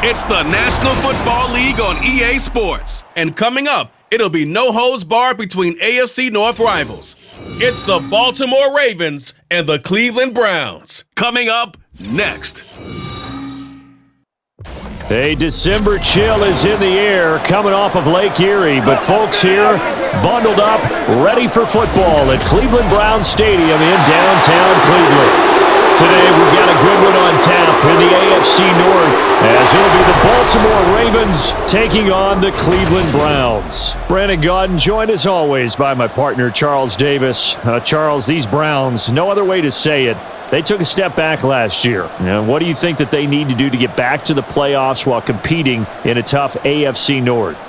It's the National Football League on EA Sports. And coming up, it'll be no holds barred between AFC North rivals. It's the Baltimore Ravens and the Cleveland Browns. Coming up next. A December chill is in the air coming off of Lake Erie, but folks here bundled up, ready for football at Cleveland Browns Stadium in downtown Cleveland. Today we've got a good one on tap in the AFC North as it'll be the Baltimore Ravens taking on the Cleveland Browns. Brandon Gaudin joined as always by my partner Charles Davis. Charles, these Browns, no other way to say it, they took a step back last year. What do you think that they need to do to get back to the playoffs while competing in a tough AFC North?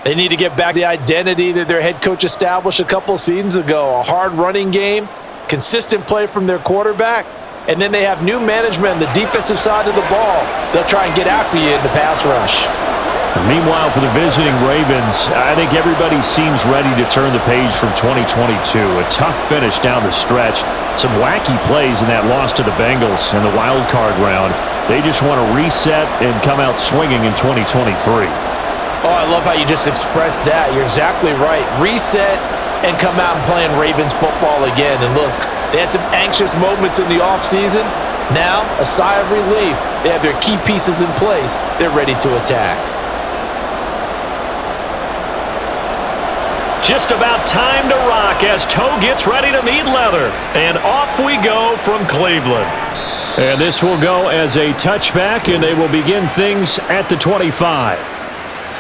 They need to get back the identity that their head coach established a couple seasons ago. A hard running game, consistent play from their quarterback, and then they have new management on the defensive side of the ball. They'll try and get after you in the pass rush. Meanwhile, for the visiting Ravens, I think everybody seems ready to turn the page from 2022. A tough finish down the stretch. Some wacky plays in that loss to the Bengals in the wild card round. They just want to reset and come out swinging in 2023. Oh, I love how you just expressed that. You're exactly right. Reset and come out and playing Ravens football again. And look, they had some anxious moments in the offseason. Now, a sigh of relief. They have their key pieces in place. They're ready to attack. Just about time to rock as Toe gets ready to meet leather. And off we go from Cleveland. And this will go as a touchback, and they will begin things at the 25.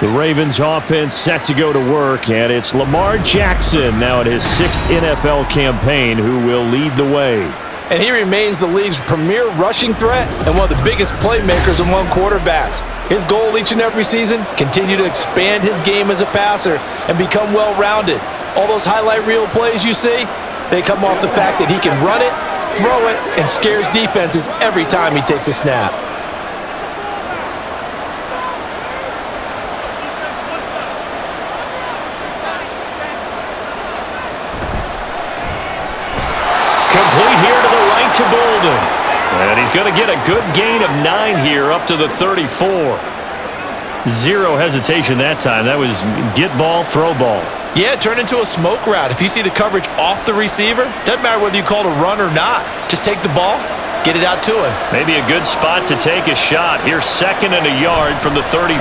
The Ravens offense set to go to work, and it's Lamar Jackson now in his 6th NFL campaign who will lead the way. And he remains the league's premier rushing threat and one of the biggest playmakers among quarterbacks. His goal each and every season, continue to expand his game as a passer and become well-rounded. All those highlight reel plays you see, they come off the fact that he can run it, throw it, and scares defenses every time he takes a snap. Complete here to the right to Bolden. And he's going to get a good gain of 9 here up to the 34. Zero hesitation that time. That was get ball, throw ball. Yeah, turn into a smoke route. If you see the coverage off the receiver, doesn't matter whether you call it a run or not. Just take the ball, get it out to him. Maybe a good spot to take a shot. Here's 2nd and a yard from the 34. A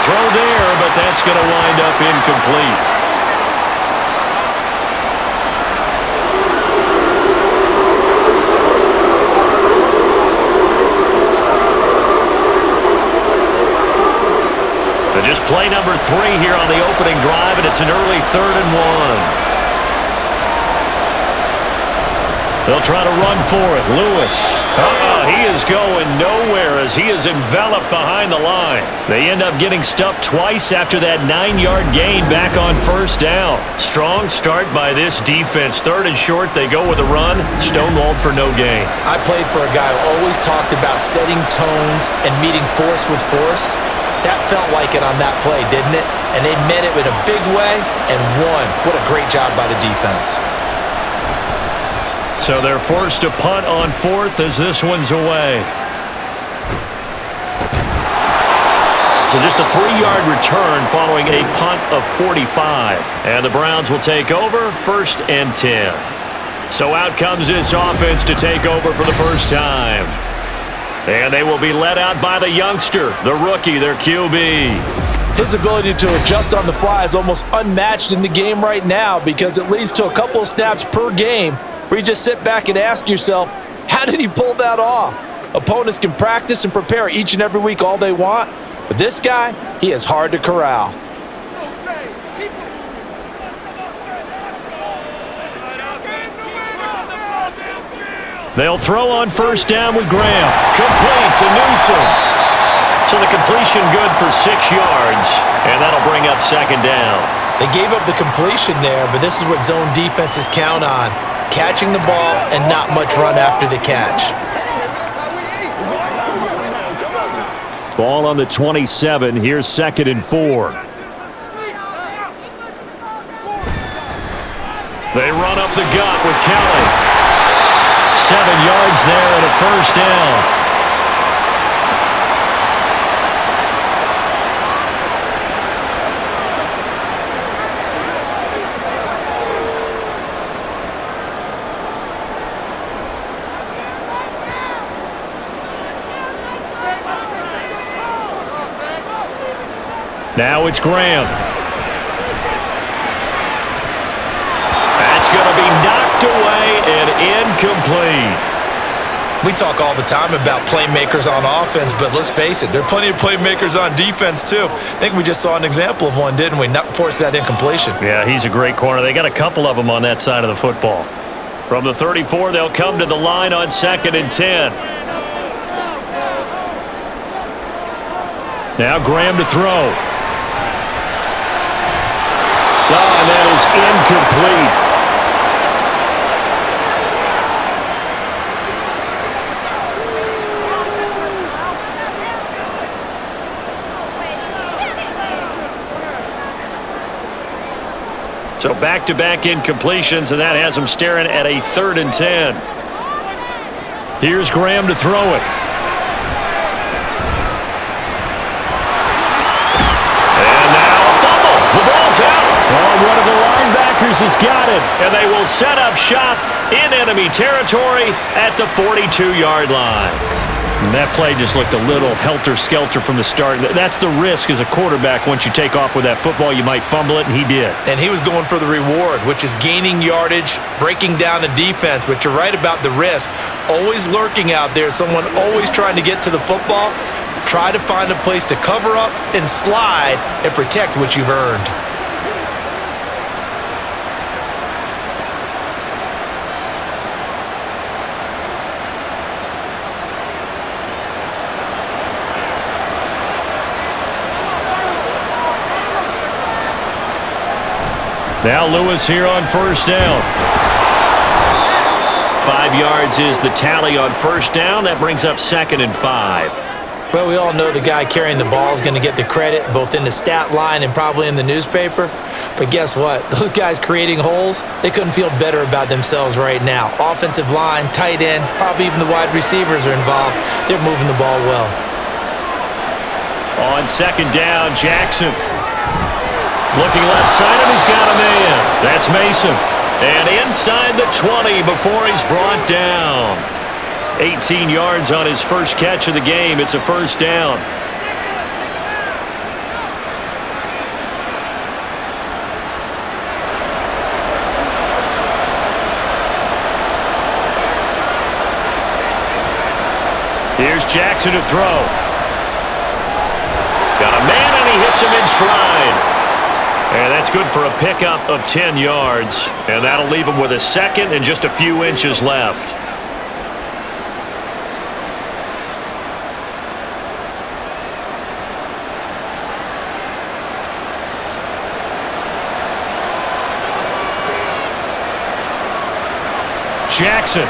throw there, but that's going to wind up incomplete. Just play number 3 here on the opening drive, and it's an early 3rd and 1. They'll try to run for it. Lewis. He is going nowhere as he is enveloped behind the line. They end up getting stuffed twice after that 9-yard gain back on 1st down. Strong start by this defense. 3rd and short, they go with a run. Stonewalled for no gain. I played for a guy who always talked about setting tones and meeting force with force. That felt like it on that play, didn't it? And they met it in a big way and won. What a great job by the defense. So they're forced to punt on 4th as this one's away. So just a 3-yard return following a punt of 45. And the Browns will take over 1st and 10. So out comes this offense to take over for the first time. And they will be led out by the youngster, the rookie, their QB. His ability to adjust on the fly is almost unmatched in the game right now because it leads to a couple of snaps per game where you just sit back and ask yourself, how did he pull that off? Opponents can practice and prepare each and every week all they want, but this guy, he is hard to corral. They'll throw on 1st down with Graham. Complete to Newsom. So the completion good for 6 yards, and that'll bring up 2nd down. They gave up the completion there, but this is what zone defenses count on. Catching the ball and not much run after the catch. Ball on the 27. Here's 2nd and 4. They run up the gut with Kelly. 7 yards there and a 1st down. Now it's Graham. That's going to be knocked away and incomplete. We talk all the time about playmakers on offense, but let's face it, there are plenty of playmakers on defense too. I think we just saw an example of one, didn't we? Not force that incompletion. Yeah, he's a great corner. They got a couple of them on that side of the football. From the 34, they'll come to the line on 2nd and 10. Now Graham to throw. Oh, and that is incomplete. So back-to-back incompletions, and that has them staring at a 3rd and 10. Here's Graham to throw it. And now a fumble. The ball's out. Oh, one of the linebackers has got it. And they will set up shop in enemy territory at the 42-yard line. And that play just looked a little helter-skelter from the start. That's the risk as a quarterback. Once you take off with that football, you might fumble it, and he did. And he was going for the reward, which is gaining yardage, breaking down the defense. But you're right about the risk. Always lurking out there, someone always trying to get to the football. Try to find a place to cover up and slide and protect what you've earned. Now Lewis here on 1st down. 5 yards is the tally on 1st down. That brings up 2nd and 5. Well, we all know the guy carrying the ball is going to get the credit, both in the stat line and probably in the newspaper. But guess what? Those guys creating holes, they couldn't feel better about themselves right now. Offensive line, tight end, probably even the wide receivers are involved. They're moving the ball well. On 2nd down, Jackson. Looking left side, and he's got a man. That's Mason. And inside the 20 before he's brought down. 18 yards on his first catch of the game. It's a 1st down. Here's Jackson to throw. Got a man, and he hits him in stride. And that's good for a pickup of 10 yards. And that'll leave him with a 2nd and just a few inches left. Jackson.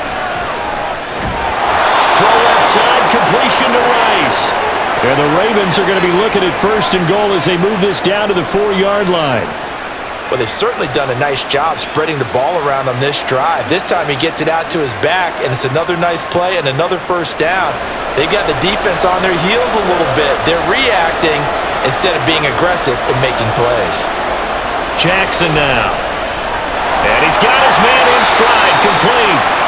Throw left side, completion to Rice. And the Ravens are going to be looking at 1st and goal as they move this down to the 4-yard line. Well, they've certainly done a nice job spreading the ball around on this drive. This time he gets it out to his back, and it's another nice play and another 1st down. They've got the defense on their heels a little bit. They're reacting instead of being aggressive and making plays. Jackson now. And he's got his man in stride, complete.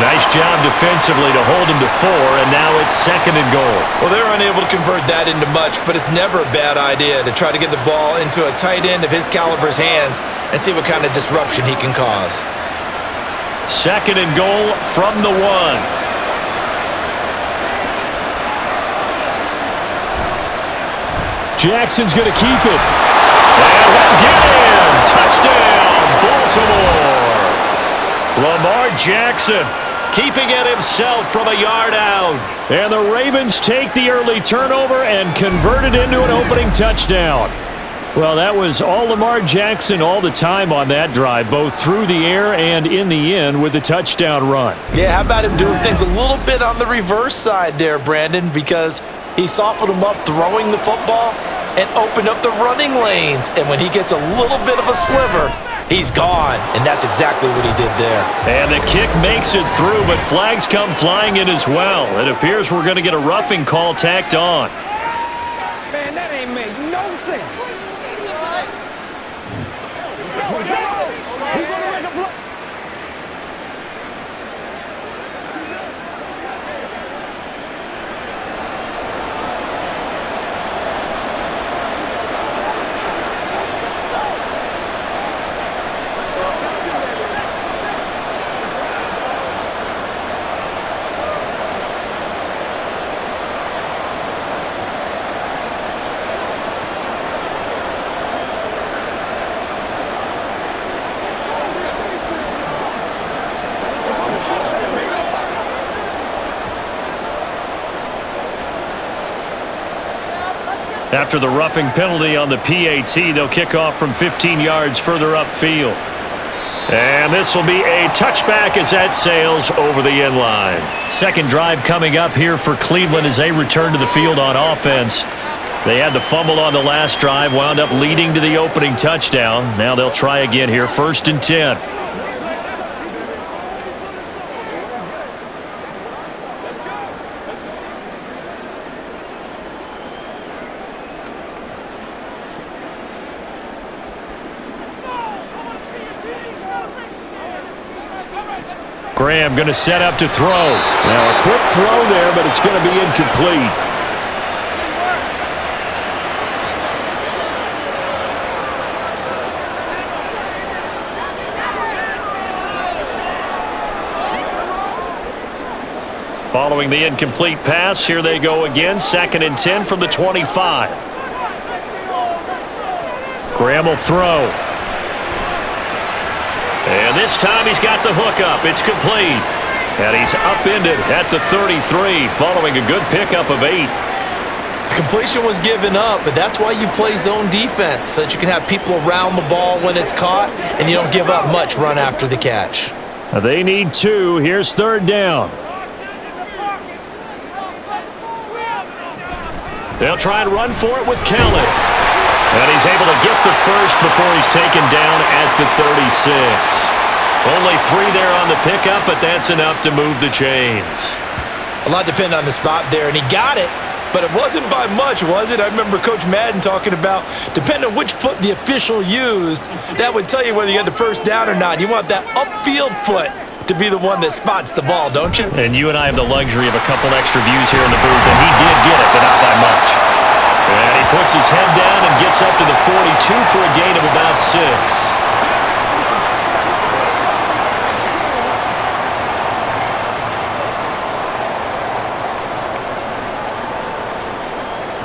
Nice job defensively to hold him to 4, and now it's 2nd and goal. Well, they're unable to convert that into much, but it's never a bad idea to try to get the ball into a tight end of his caliber's hands and see what kind of disruption he can cause. 2nd and goal from the 1. Jackson's going to keep it. And again, touchdown, Baltimore. Lamar Jackson keeping it himself from a yard out. And the Ravens take the early turnover and convert it into an opening touchdown. Well, that was all Lamar Jackson all the time on that drive, both through the air and in the end with a touchdown run. Yeah, how about him doing things a little bit on the reverse side there, Brandon, because he softened him up throwing the football and opened up the running lanes. And when he gets a little bit of a sliver, he's gone, and that's exactly what he did there. And the kick makes it through, but flags come flying in as well. It appears we're going to get a roughing call tacked on. Man, that ain't make no sense. After the roughing penalty on the PAT, they'll kick off from 15 yards further upfield. And this will be a touchback as that sails over the end line. Second drive coming up here for Cleveland as they return to the field on offense. They had the fumble on the last drive, wound up leading to the opening touchdown. Now they'll try again here, 1st and 10. Graham going to set up to throw. Now a quick throw there, but it's going to be incomplete. Following the incomplete pass, here they go again. 2nd and 10 from the 25. Graham will throw. And this time he's got the hook up. It's complete. And he's upended at the 33 following a good pickup of 8. Completion was given up, but that's why you play zone defense, so that you can have people around the ball when it's caught and you don't give up much run after the catch. They need 2. Here's 3rd down. They'll try and run for it with Kelly. And he's able to get the first before he's taken down at the 36. Only 3 there on the pickup, but that's enough to move the chains. A lot depended on the spot there, and he got it, but it wasn't by much, was it? I remember Coach Madden talking about, depending on which foot the official used, that would tell you whether you had the first down or not. You want that upfield foot to be the one that spots the ball, don't you? And you and I have the luxury of a couple extra views here in the booth, and he did get it, but not by much. And he puts his head down and gets up to the 42 for a gain of about 6.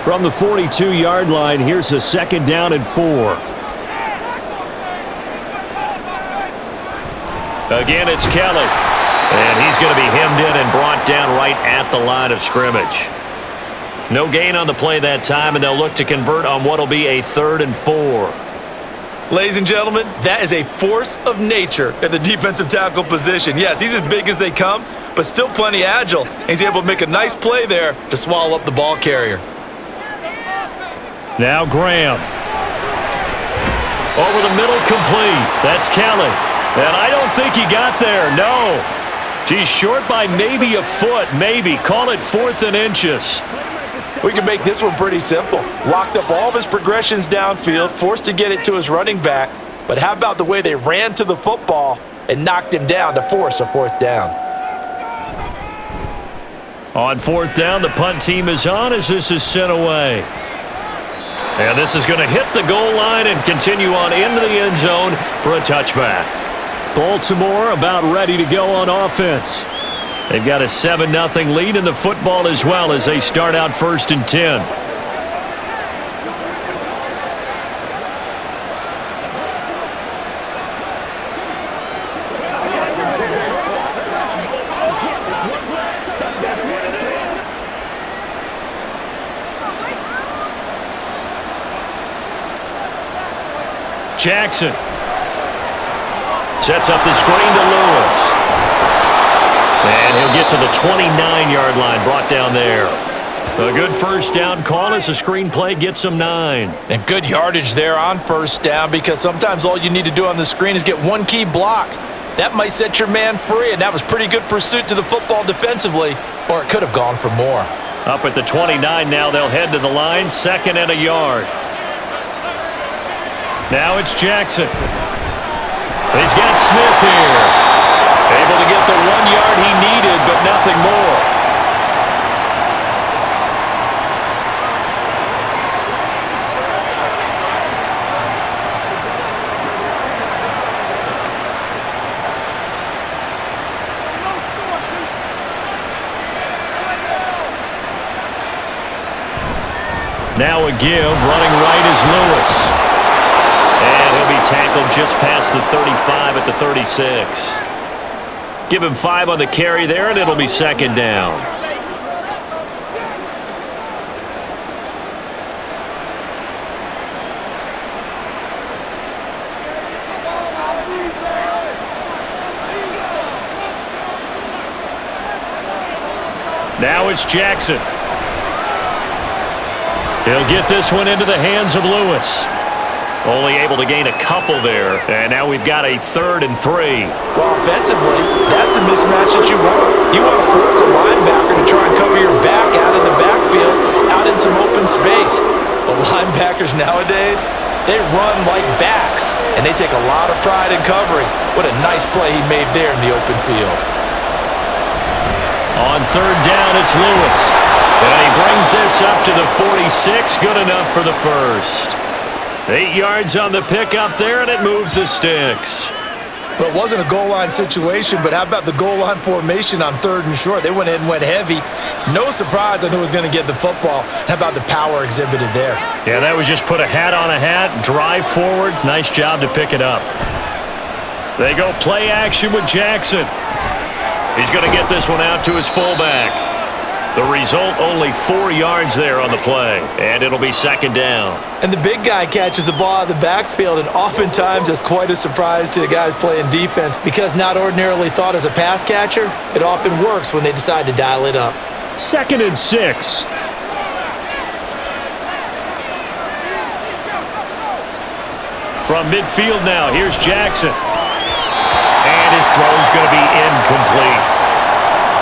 From the 42-yard line, here's a 2nd down and 4. Again, it's Kelly. And he's going to be hemmed in and brought down right at the line of scrimmage. No gain on the play that time, and they'll look to convert on what will be a 3rd and 4. Ladies and gentlemen, that is a force of nature at the defensive tackle position. Yes, he's as big as they come, but still plenty agile. And he's able to make a nice play there to swallow up the ball carrier. Now Graham. Over the middle, complete. That's Kelly. And I don't think he got there, no. He's short by maybe a foot, maybe. Call it 4th and inches. We can make this one pretty simple. Locked up all of his progressions downfield, forced to get it to his running back. But how about the way they ran to the football and knocked him down to force a 4th down? On 4th down, the punt team is on as this is sent away. And this is going to hit the goal line and continue on into the end zone for a touchback. Baltimore about ready to go on offense. They've got a 7-0 lead in the football as well as they start out 1st and 10. Jackson sets up the screen to Lewis. And he'll get to the 29-yard line, brought down there. A good 1st down call as the screen play gets him 9. And good yardage there on 1st down, because sometimes all you need to do on the screen is get one key block. That might set your man free, and that was pretty good pursuit to the football defensively, or it could have gone for more. Up at the 29 now, they'll head to the line, 2nd and a yard. Now it's Jackson. He's got Smith here. Able to get the 1 yard he needed, but nothing more. Now a give, running right is Lewis. And he'll be tackled just past the 35 at the 36. Give him 5 on the carry there, and it'll be 2nd down. Now it's Jackson. He'll get this one into the hands of Lewis. Only able to gain a couple there. And now we've got a 3rd and 3. Well, offensively, that's the mismatch that you want. You want to force a linebacker to try and cover your back out of the backfield, out in some open space. But linebackers nowadays, they run like backs, and they take a lot of pride in covering. What a nice play he made there in the open field. On 3rd down, it's Lewis. And he brings this up to the 46. Good enough for the first. 8 yards on the pickup there, and it moves the sticks. Well, it wasn't a goal line situation, but how about the goal line formation on 3rd and short? They went in and went heavy. No surprise on who was going to get the football. How about the power exhibited there? Yeah, that was just put a hat on a hat, drive forward. Nice job to pick it up. They go play action with Jackson. He's going to get this one out to his fullback. The result, only 4 yards there on the play, and it'll be 2nd down. And the big guy catches the ball out of the backfield, and oftentimes that's quite a surprise to the guys playing defense because not ordinarily thought as a pass catcher, it often works when they decide to dial it up. 2nd and 6. From midfield now, here's Jackson. And his throw's going to be incomplete.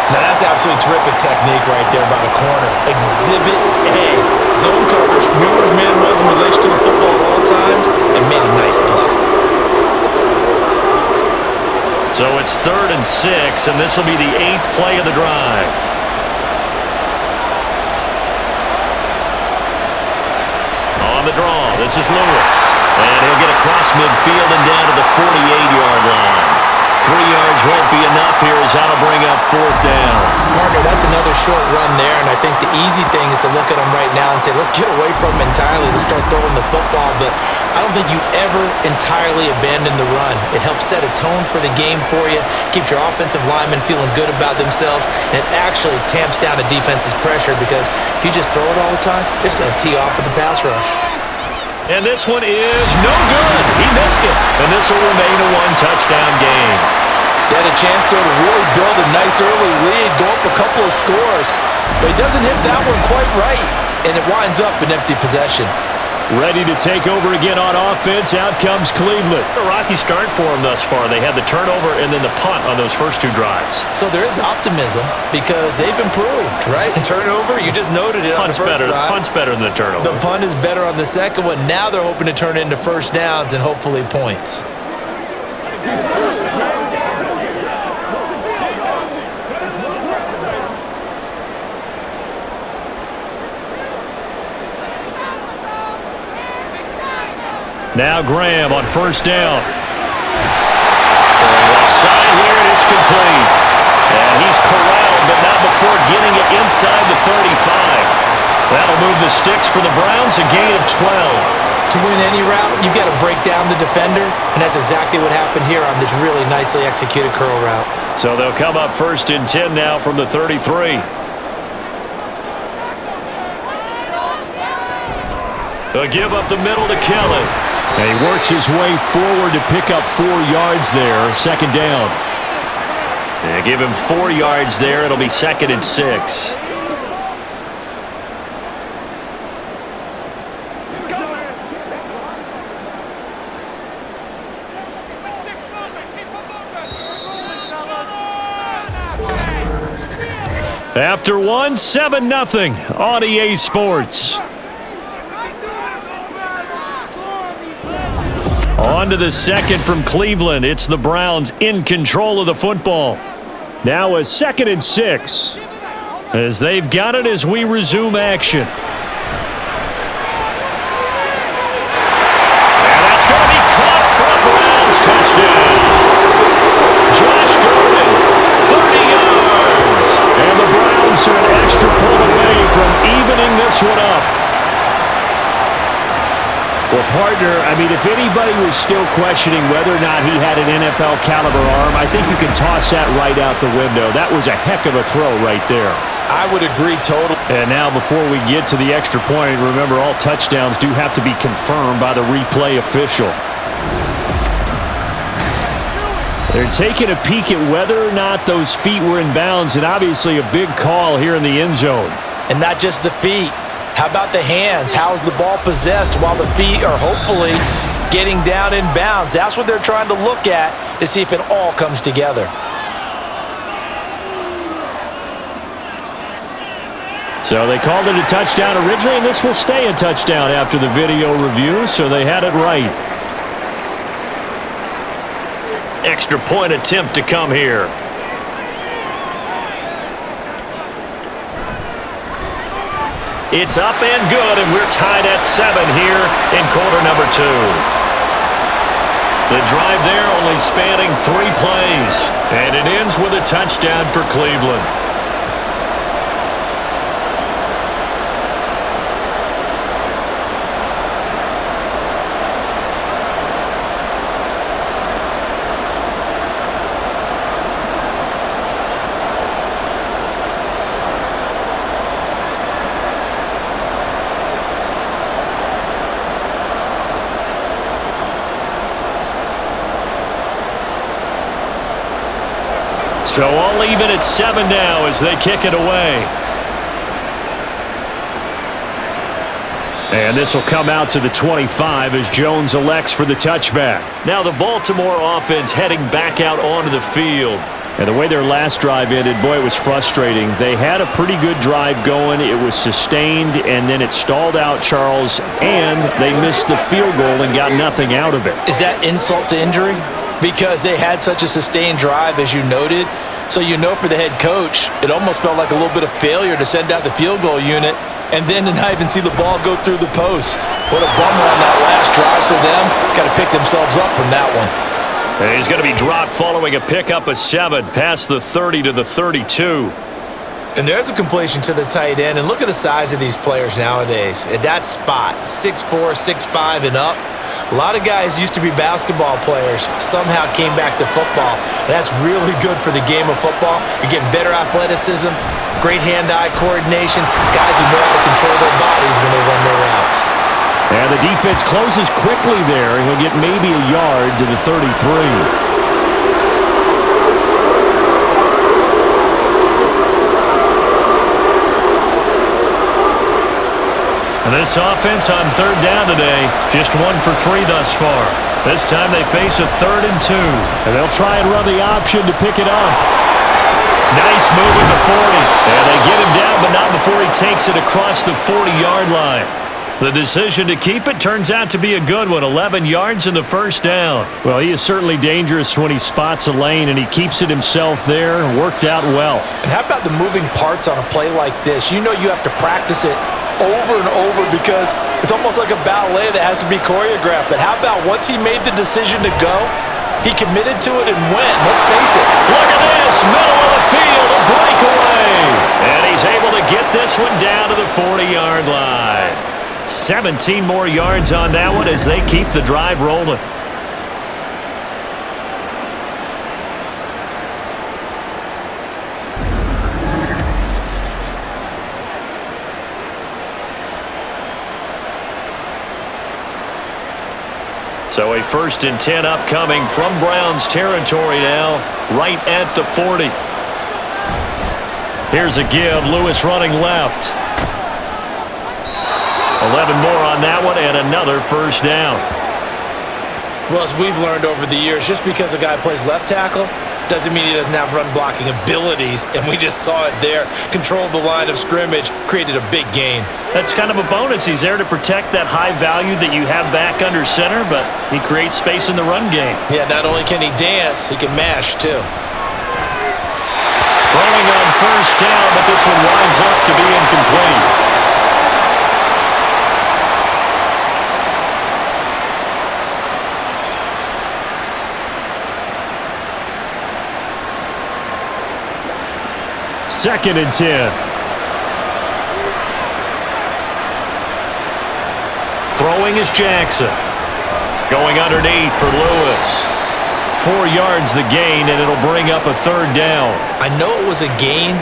Now that's absolutely terrific technique right there by the corner. Exhibit A. Zone coverage, knew where his man was in relation to the football at all times, and made a nice play. So it's 3rd and 6, and this will be the 8th play of the drive. On the draw, this is Lewis. And he'll get across midfield and down to the 48-yard line. 3 yards won't be enough here as that'll bring up 4th down. Parker, that's another short run there, and I think the easy thing is to look at him right now and say, let's get away from him entirely to start throwing the football, but I don't think you ever entirely abandon the run. It helps set a tone for the game for you, keeps your offensive linemen feeling good about themselves, and it actually tamps down a defense's pressure because if you just throw it all the time, it's going to tee off with the pass rush. And this one is no good. He missed it. And this will remain a 1-touchdown game. He had a chance there to really build a nice early lead, go up a couple of scores. But he doesn't hit that one quite right, and it winds up an empty possession. Ready to take over again on offense. Out comes Cleveland. A rocky start for them thus far. They had the turnover and then the punt on those first 2 drives. So there is optimism because they've improved, right? Turnover, you just noted it on the first drive. Punt's better than the turnover. The punt is better on the second one. Now they're hoping to turn it into first downs and hopefully points. Now Graham on 1st down. Throwing left side here, and it's complete. And he's corralled, but not before getting it inside the 35. That'll move the sticks for the Browns, a gain of 12. To win any route, you've got to break down the defender, and that's exactly what happened here on this really nicely executed curl route. So they'll come up 1st and 10 now from the 33. They'll give up the middle to Kelly. And he works his way forward to pick up 4 yards there, 2nd down. And give him 4 yards there. It'll be 2nd and 6. After 1, 7-0 on EA Sports. On to the 2nd from Cleveland. It's the Browns in control of the football. Now a 2nd and 6 as they've got it as we resume action. And that's going to be caught for a Browns touchdown. Josh Gordon, 30 yards. And the Browns are an extra point away from evening this one up. Well, partner, I mean, if anybody was still questioning whether or not he had an NFL caliber arm, I think you can toss that right out the window. That was a heck of a throw right there. I would agree totally. And now before we get to the extra point, remember all touchdowns do have to be confirmed by the replay official. They're taking a peek at whether or not those feet were in bounds, and obviously a big call here in the end zone. And not just the feet. How about the hands? How's the ball possessed while the feet are hopefully getting down in bounds? That's what they're trying to look at to see if it all comes together. So they called it a touchdown originally, and this will stay a touchdown after the video review, so they had it right. Extra point attempt to come here. It's up and good, and we're tied at 7 here in quarter number 2. The drive there only spanning 3 plays, and it ends with a touchdown for Cleveland. So all even at 7 now as they kick it away. And this will come out to the 25 as Jones elects for the touchback. Now the Baltimore offense heading back out onto the field. And the way their last drive ended, boy, it was frustrating. They had a pretty good drive going. It was sustained, and then it stalled out, Charles, and they missed the field goal and got nothing out of it. Is that insult to injury? Because they had such a sustained drive, as you noted. So you know for the head coach, it almost felt like a little bit of failure to send out the field goal unit and then to not even see the ball go through the post. What a bummer on that last drive for them. Got to pick themselves up from that one. And he's going to be dropped following a pickup of 7 past the 30 to the 32. And there's a completion to the tight end. And look at the size of these players nowadays. At that spot, 6'4", 6'5", and up. A lot of guys used to be basketball players, somehow came back to football. And that's really good for the game of football. You're getting better athleticism, great hand-eye coordination, guys who know how to control their bodies when they run their routes. And the defense closes quickly there. He'll get maybe a yard to the 33. And this offense on 3rd down today, just 1 for 3 thus far. This time they face a 3rd and 2. And they'll try and run the option to pick it up. Nice move at the 40. And they get him down, but not before he takes it across the 40-yard line. The decision to keep it turns out to be a good one, 11 yards in the first down. Well, he is certainly dangerous when he spots a lane, and he keeps it himself there. Worked out well. And how about the moving parts on a play like this? You know you have to practice it over and over because it's almost like a ballet that has to be choreographed. But how about once he made the decision to go, he committed to it and went. Let's face it. Look at this, middle of the field, a breakaway. And he's able to get this one down to the 40-yard line. 17 more yards on that one as they keep the drive rolling. So a 1st and 10 upcoming from Browns territory now, right at the 40. Here's a give, Lewis running left. 11 more on that one and another first down. Well, as we've learned over the years, just because a guy plays left tackle doesn't mean he doesn't have run-blocking abilities, and we just saw it there. Controlled the line of scrimmage, created a big gain. That's kind of a bonus. He's there to protect that high value that you have back under center, but he creates space in the run game. Yeah, not only can he dance, he can mash, too. Throwing on first down, but this one winds up to be incomplete. Second and 10. Throwing is Jackson. Going underneath for Lewis. 4 yards the gain, and it'll bring up a 3rd down. I know it was a gain,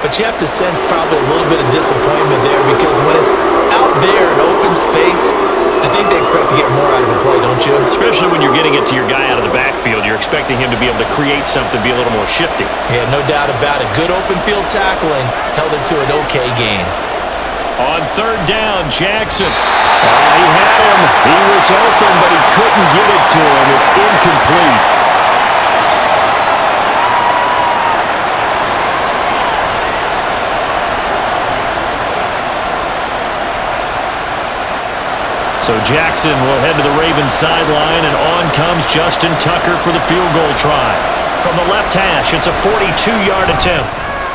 but you have to sense probably a little bit of disappointment there because when it's out there in open space, I think they expect to get more out of a play, don't you? Especially when you're getting it to your guy out of the backfield. You're expecting him to be able to create something, be a little more shifty. Yeah, no doubt about it. Good open field tackling held it to an okay gain. On third down, Jackson. He had him. He was open, but he couldn't get it to him. It's incomplete. So Jackson will head to the Ravens sideline, and on comes Justin Tucker for the field goal try. From the left hash, it's a 42-yard attempt.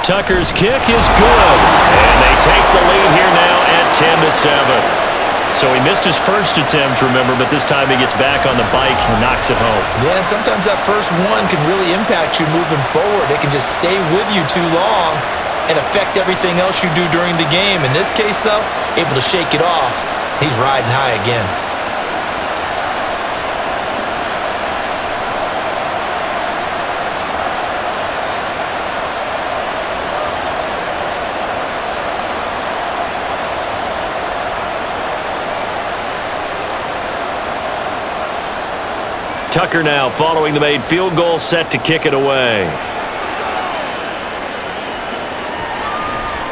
Tucker's kick is good, and they take the lead here now at 10-7. So he missed his first attempt, remember, but this time he gets back on the bike and knocks it home. Yeah, and sometimes that first one can really impact you moving forward. It can just stay with you too long and affect everything else you do during the game. In this case, though, able to shake it off. He's riding high again. Tucker now following the made field goal, set to kick it away.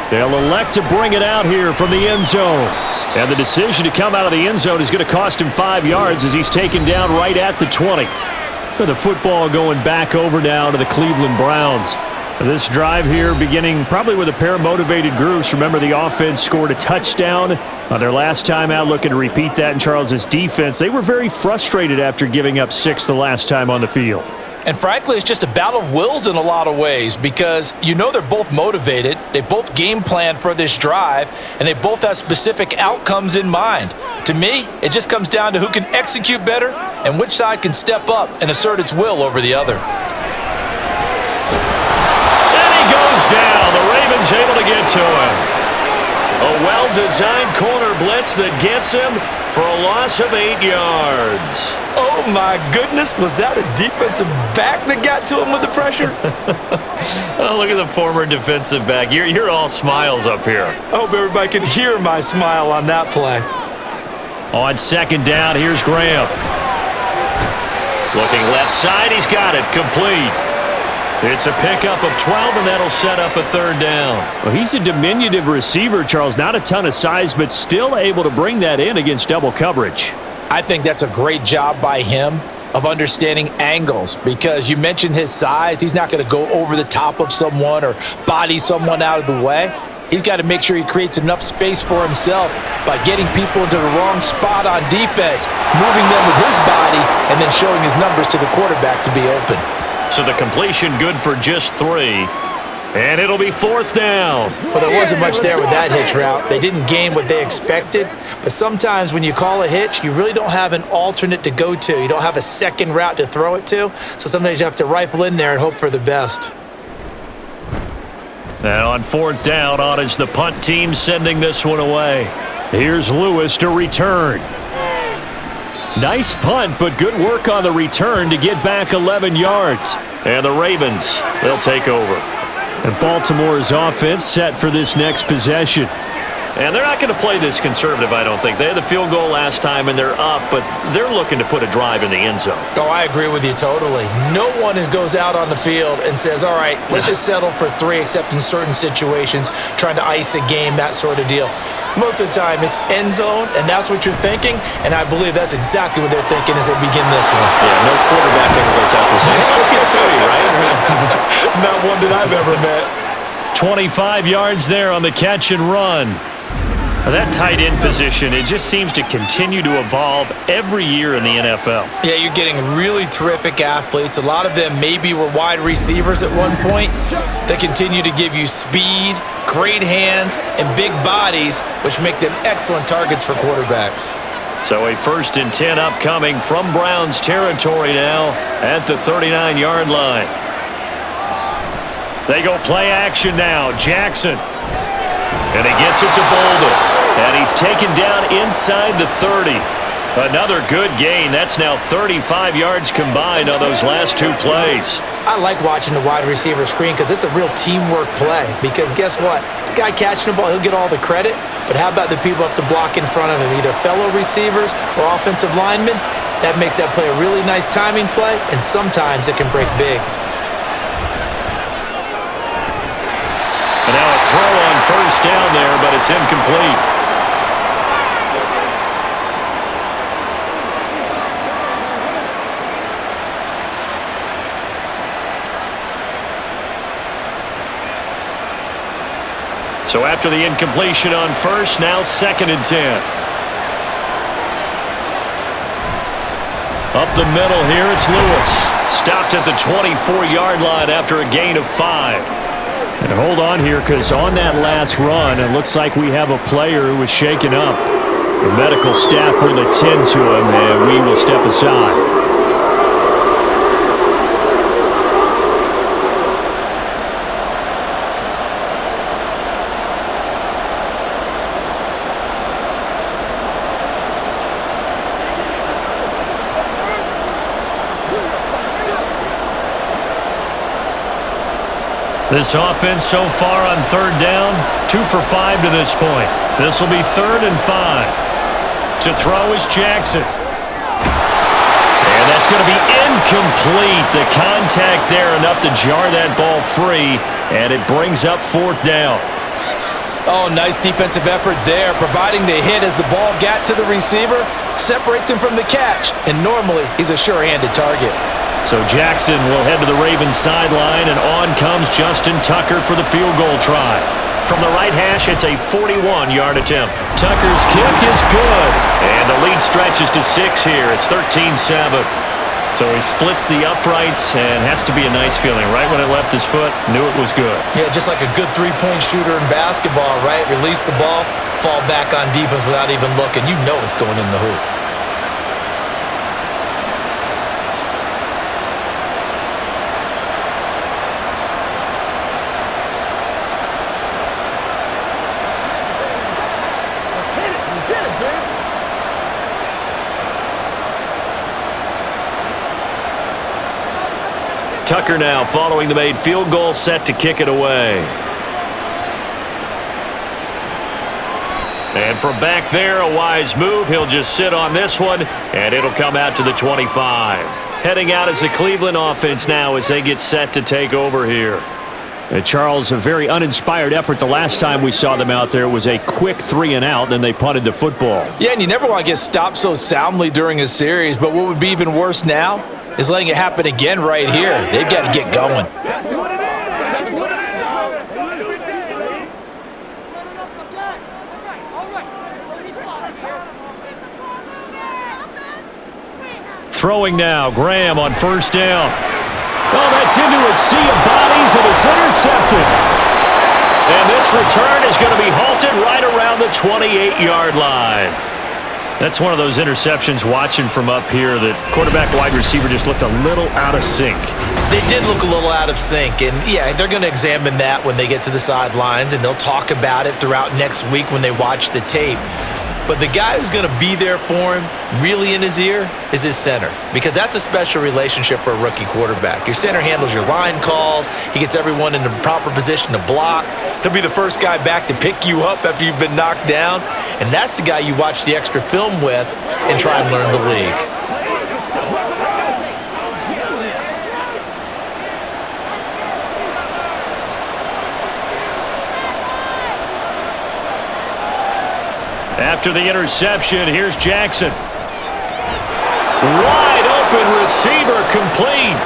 They'll elect to bring it out here from the end zone. And the decision to come out of the end zone is going to cost him 5 yards as he's taken down right at the 20. With the football going back over now to the Cleveland Browns. This drive here beginning probably with a pair of motivated groups. Remember, the offense scored a touchdown on their last time out, looking to repeat that in Charles's defense. They were very frustrated after giving up 6 the last time on the field. And frankly, it's just a battle of wills in a lot of ways because you know they're both motivated, they both game plan for this drive, and they both have specific outcomes in mind. To me, it just comes down to who can execute better and which side can step up and assert its will over the other. And he goes down. The Ravens able to get to him. A well-designed corner blitz that gets him for a loss of 8 yards. Oh, my goodness. Was that a defensive back that got to him with the pressure? Oh, look at the former defensive back. You're all smiles up here. I hope everybody can hear my smile on that play. On second down, here's Graham. Looking left side, he's got it. Complete. It's a pickup of 12, and that'll set up a third down. Well, he's a diminutive receiver, Charles. Not a ton of size, but still able to bring that in against double coverage. I think that's a great job by him of understanding angles because you mentioned his size. He's not going to go over the top of someone or body someone out of the way. He's got to make sure he creates enough space for himself by getting people into the wrong spot on defense, moving them with his body, and then showing his numbers to the quarterback to be open. So the completion good for just 3. And it'll be fourth down. Well, there wasn't much there with that hitch route. They didn't gain what they expected. But sometimes when you call a hitch, you really don't have an alternate to go to. You don't have a second route to throw it to. So sometimes you have to rifle in there and hope for the best. And on fourth down, on is the punt team sending this one away. Here's Lewis to return. Nice punt, but good work on the return to get back 11 yards. And the Ravens, they'll take over. And Baltimore's offense set for this next possession. And they're not going to play this conservative, I don't think. They had the field goal last time, and they're up, but they're looking to put a drive in the end zone. Oh, I agree with you totally. No one goes out on the field and says, all right, let's just settle for 3, except in certain situations, trying to ice a game, that sort of deal. Most of the time, it's end zone, and that's what you're thinking, and I believe that's exactly what they're thinking as they begin this one. Yeah, no quarterback ever goes out there saying, hey, let's get 3, right? Not one that I've ever met. 25 yards there on the catch and run. That tight end position, it just seems to continue to evolve every year in the NFL. Yeah, you're getting really terrific athletes. A lot of them maybe were wide receivers at one point. They continue to give you speed, great hands, and big bodies, which make them excellent targets for quarterbacks. So a 1st and 10 upcoming from Browns territory now at the 39-yard line. They go play action now. Jackson. And he gets it to Bolden. And he's taken down inside the 30. Another good gain. That's now 35 yards combined on those last two plays. I like watching the wide receiver screen because it's a real teamwork play. Because guess what? The guy catching the ball, he'll get all the credit. But how about the people who have to block in front of him, either fellow receivers or offensive linemen? That makes that play a really nice timing play, and sometimes it can break big. And now a throw on first down there, but it's incomplete. So after the incompletion on first, now 2nd and 10. Up the middle here, it's Lewis. Stopped at the 24-yard line after a gain of 5. And hold on here, because on that last run, it looks like we have a player who was shaken up. The medical staff will attend to him, and we will step aside. This offense so far on 3rd down, 2 for 5 to this point. This will be 3rd and 5. To throw is Jackson. And that's going to be incomplete. The contact there enough to jar that ball free, and it brings up 4th down. Oh, nice defensive effort there, providing the hit as the ball got to the receiver, separates him from the catch, and normally he's a sure-handed target. So Jackson will head to the Ravens sideline, and on comes Justin Tucker for the field goal try. From the right hash, it's a 41-yard attempt. Tucker's kick is good, and the lead stretches to 6 here. It's 13-7. So he splits the uprights, and has to be a nice feeling. Right when it left his foot, knew it was good. Yeah, just like a good three-point shooter in basketball, right? Release the ball, fall back on defense without even looking. You know it's going in the hoop. Tucker now following the made field goal, set to kick it away. And from back there, a wise move. He'll just sit on this one, and it'll come out to the 25. Heading out as the Cleveland offense now as they get set to take over here. Charles, a very uninspired effort. The last time we saw them out there was a quick 3-and-out, then they punted the football. Yeah, and you never want to get stopped so soundly during a series, but what would be even worse now is letting it happen again right here. They've got to get going. Throwing now, Graham on first down. Oh, that's into a sea of bodies, and it's intercepted. And this return is going to be halted right around the 28-yard line. That's one of those interceptions watching from up here that quarterback wide receiver just looked a little out of sync. They did look a little out of sync, and yeah, they're going to examine that when they get to the sidelines, and they'll talk about it throughout next week when they watch the tape. But the guy who's going to be there for him, really in his ear, is his center. Because that's a special relationship for a rookie quarterback. Your center handles your line calls. He gets everyone in the proper position to block. He'll be the first guy back to pick you up after you've been knocked down. And that's the guy you watch the extra film with and try and learn the league. After the interception, here's Jackson. Wide open receiver complete.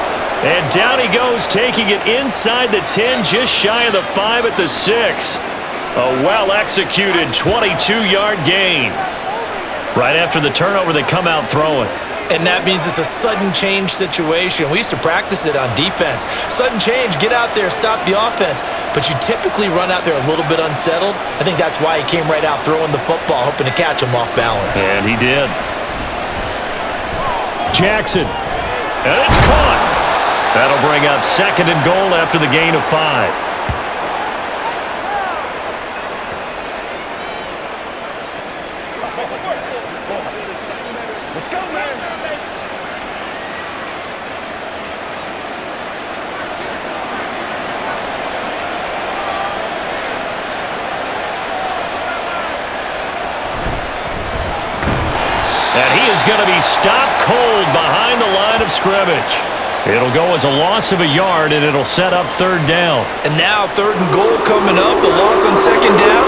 And down he goes, taking it inside the 10, just shy of the 5 at the 6. A well-executed 22-yard gain. Right after the turnover, they come out throwing. And that means it's a sudden change situation. We used to practice it on defense. Sudden change, get out there, stop the offense. But you typically run out there a little bit unsettled. I think that's why he came right out throwing the football, hoping to catch him off balance. And he did. Jackson. And it's caught. That'll bring up 2nd and goal after the gain of 5. going to be stopped cold behind the line of scrimmage. It'll go as a loss of a yard, and it'll set up third down. And now 3rd and goal coming up, the loss on 2nd down.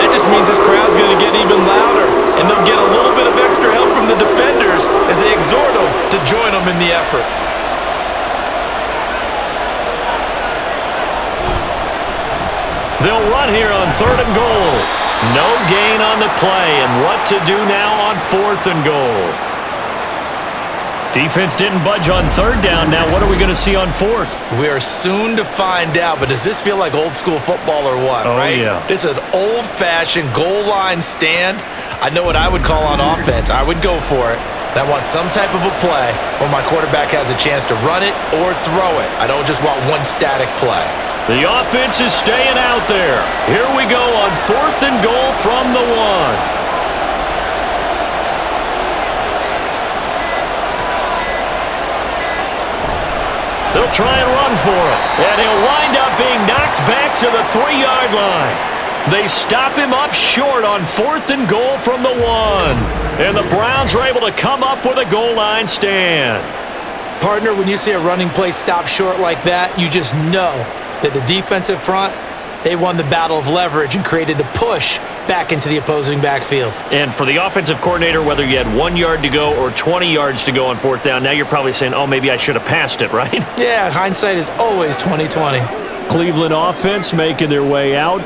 That just means this crowd's going to get even louder, and they'll get a little bit of extra help from the defenders as they exhort them to join them in the effort. They'll run here on 3rd and goal. No gain on the play, and what to do now on 4th and goal. Defense didn't budge on 3rd down. Now what are we going to see on 4th? We are soon to find out, but does this feel like old school football or what, right? Yeah. This is an old-fashioned goal line stand. I know what I would call on offense. I would go for it. I want some type of a play where my quarterback has a chance to run it or throw it. I don't just want one static play. The offense is staying out there. Here we go on 4th and goal from the 1. They'll try and run for him. And he'll wind up being knocked back to the 3-yard line. They stop him up short on 4th and goal from the 1. And the Browns are able to come up with a goal line stand. Partner, when you see a running play stop short like that, you just know that the defensive front, they won the battle of leverage and created the push back into the opposing backfield. And for the offensive coordinator, whether you had 1 yard to go or 20 yards to go on 4th down, now you're probably saying, oh, maybe I should have passed it, right? Yeah, hindsight is always 20/20. Cleveland offense making their way out.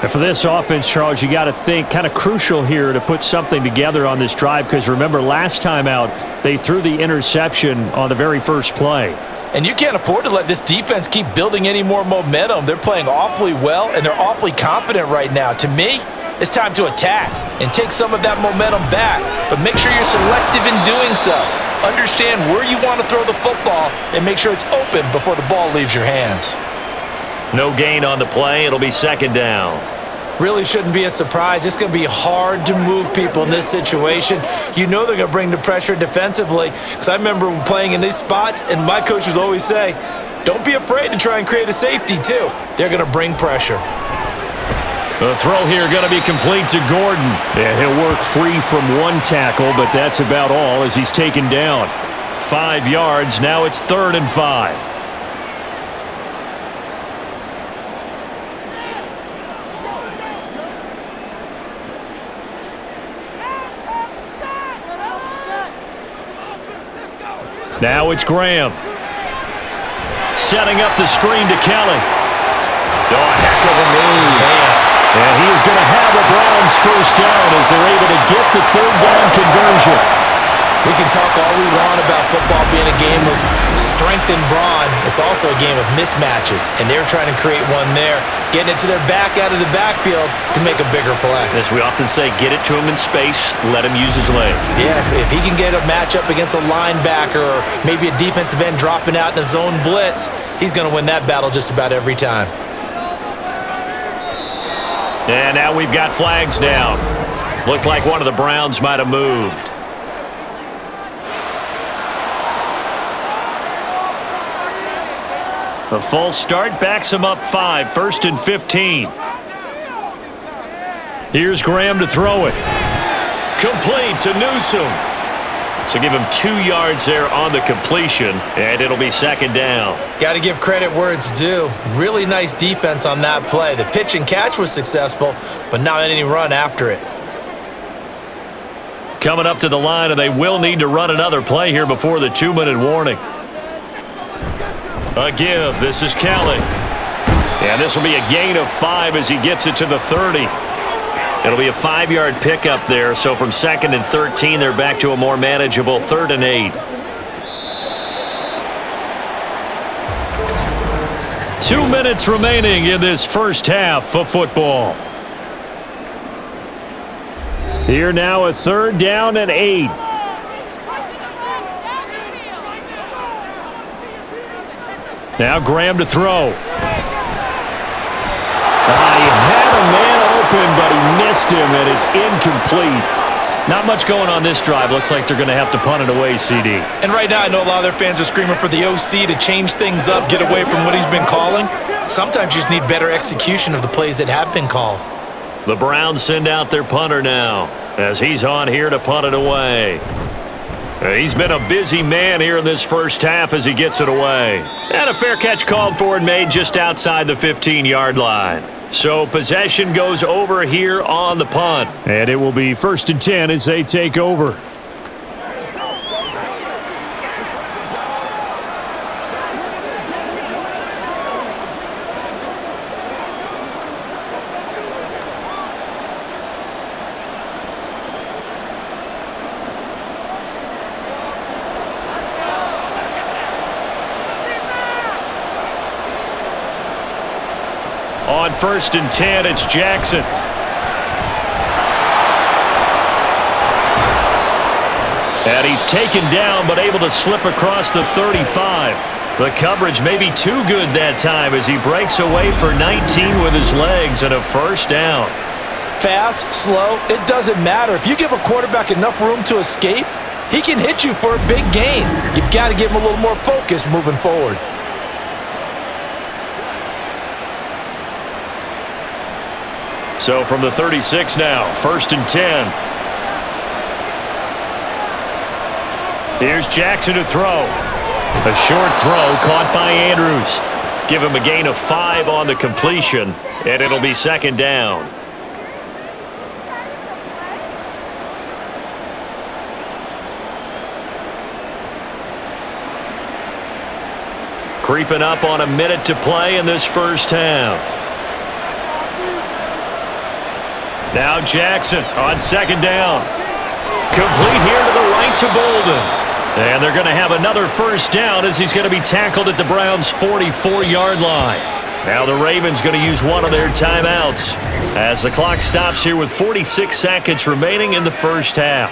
And for this offense, Charles, you got to think kind of crucial here to put something together on this drive, because remember last time out, they threw the interception on the very first play. And you can't afford to let this defense keep building any more momentum. They're playing awfully well, and they're awfully confident right now. To me, it's time to attack and take some of that momentum back, but make sure you're selective in doing so. Understand where you want to throw the football and make sure it's open before the ball leaves your hands. No gain on the play. It'll be 2nd down. Really shouldn't be a surprise. It's going to be hard to move people in this situation. You know they're going to bring the pressure defensively, because I remember playing in these spots, and my coaches always say, don't be afraid to try and create a safety too. They're going to bring pressure. The throw here going to be complete to Gordon. Yeah, he'll work free from one tackle, but that's about all as he's taken down. 5 yards. Now it's 3rd and 5. Now it's Graham. Setting up the screen to Kelly. Oh, a heck of a move. And he is going to have a Browns first down as they're able to get the 3rd down conversion. We can talk all we want about football being a game of strength and brawn. It's also a game of mismatches, and they're trying to create one there, getting it to their back out of the backfield to make a bigger play. As we often say, get it to him in space, let him use his leg. Yeah, if he can get a matchup against a linebacker or maybe a defensive end dropping out in a zone blitz, he's going to win that battle just about every time. And now we've got flags down. Looked like one of the Browns might have moved. A false start backs him up 5, 1st and 15. Here's Graham to throw it. Complete to Newsome. So give him 2 yards there on the completion, and it'll be 2nd down. Got to give credit where it's due. Really nice defense on that play. The pitch and catch was successful, but not any run after it. Coming up to the line, and they will need to run another play here before the 2-minute warning. A give. This is Kelly. And this will be a gain of 5 as he gets it to the 30. It'll be a 5-yard pickup there. So from 2nd and 13, they're back to a more manageable 3rd and 8. 2 minutes remaining in this first half of football. Here now a 3rd down and 8. Now Graham to throw. He had a man open, but he missed him, and it's incomplete. Not much going on this drive. Looks like they're going to have to punt it away, CD. And right now, I know a lot of their fans are screaming for the OC to change things up, get away from what he's been calling. Sometimes you just need better execution of the plays that have been called. The Browns send out their punter now, as he's on here to punt it away. He's been a busy man here in this first half as he gets it away. And a fair catch called for and made just outside the 15-yard line. So possession goes over here on the punt. And it will be 1st and 10 as they take over. On 1st and 10, it's Jackson. And he's taken down, but able to slip across the 35. The coverage may be too good that time as he breaks away for 19 with his legs and a first down. Fast, slow, it doesn't matter. If you give a quarterback enough room to escape, he can hit you for a big gain. You've got to give him a little more focus moving forward. So from the 36 now, 1st and 10. Here's Jackson to throw. A short throw caught by Andrews. Give him a gain of 5 on the completion, and it'll be 2nd down. Creeping up on a minute to play in this first half. Now Jackson on 2nd down. Complete here to the right to Bolden. And they're going to have another first down as he's going to be tackled at the Browns' 44-yard line. Now the Ravens going to use one of their timeouts as the clock stops here with 46 seconds remaining in the first half.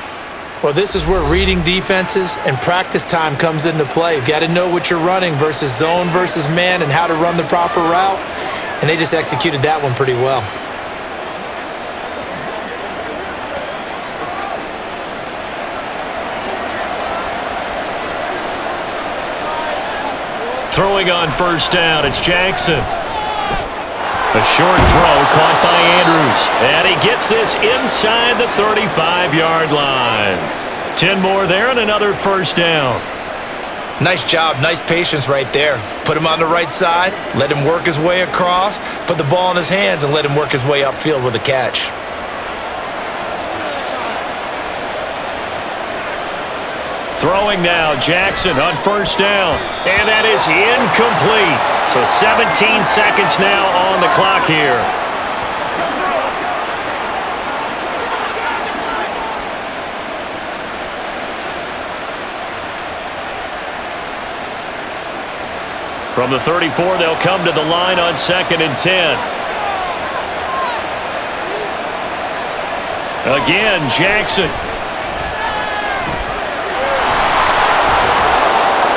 Well, this is where reading defenses and practice time comes into play. You've got to know what you're running versus zone versus man and how to run the proper route. And they just executed that one pretty well. Throwing on first down, it's Jackson. A short throw caught by Andrews. And he gets this inside the 35-yard line. 10 more there and another first down. Nice job, nice patience right there. Put him on the right side, let him work his way across, put the ball in his hands, and let him work his way upfield with a catch. Throwing now, Jackson on first down. And that is incomplete. So 17 seconds now on the clock here. From the 34, they'll come to the line on 2nd and 10. Again, Jackson.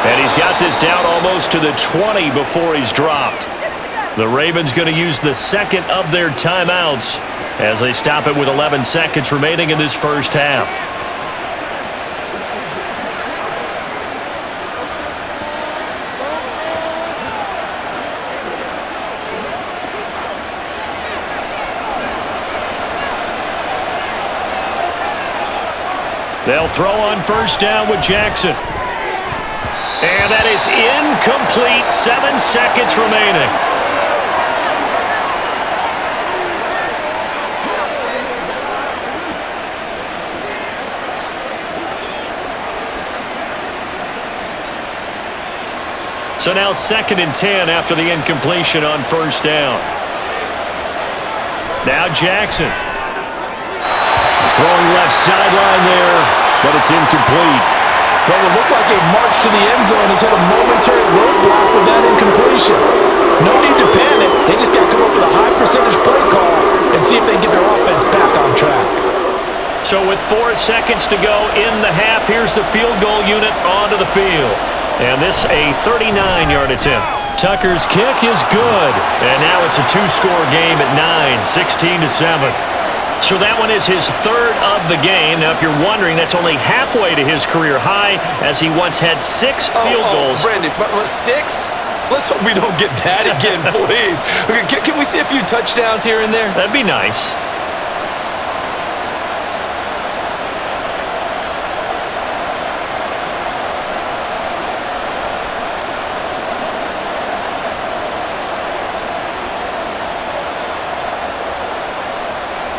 And he's got this down almost to the 20 before he's dropped. The Ravens going to use the second of their timeouts as they stop it with 11 seconds remaining in this first half. They'll throw on first down with Jackson. And that is incomplete. 7 seconds remaining. So now 2nd and 10 after the incompletion on first down. Now Jackson. Throwing left sideline there, but it's incomplete. Well, it looked like a march to the end zone has hit a momentary roadblock with that incompletion. No need to panic. They just got to come up with a high percentage play call and see if they can get their offense back on track. So with 4 seconds to go in the half, here's the field goal unit onto the field. And this a 39-yard attempt. Tucker's kick is good. And now it's a 2-score game at 9, 16-7. So that one is his 3rd of the game. Now, if you're wondering, that's only halfway to his career high, as he once had 6 field goals. Brandon, but 6? Let's hope we don't get that again, please. Okay, can we see a few touchdowns here and there? That'd be nice.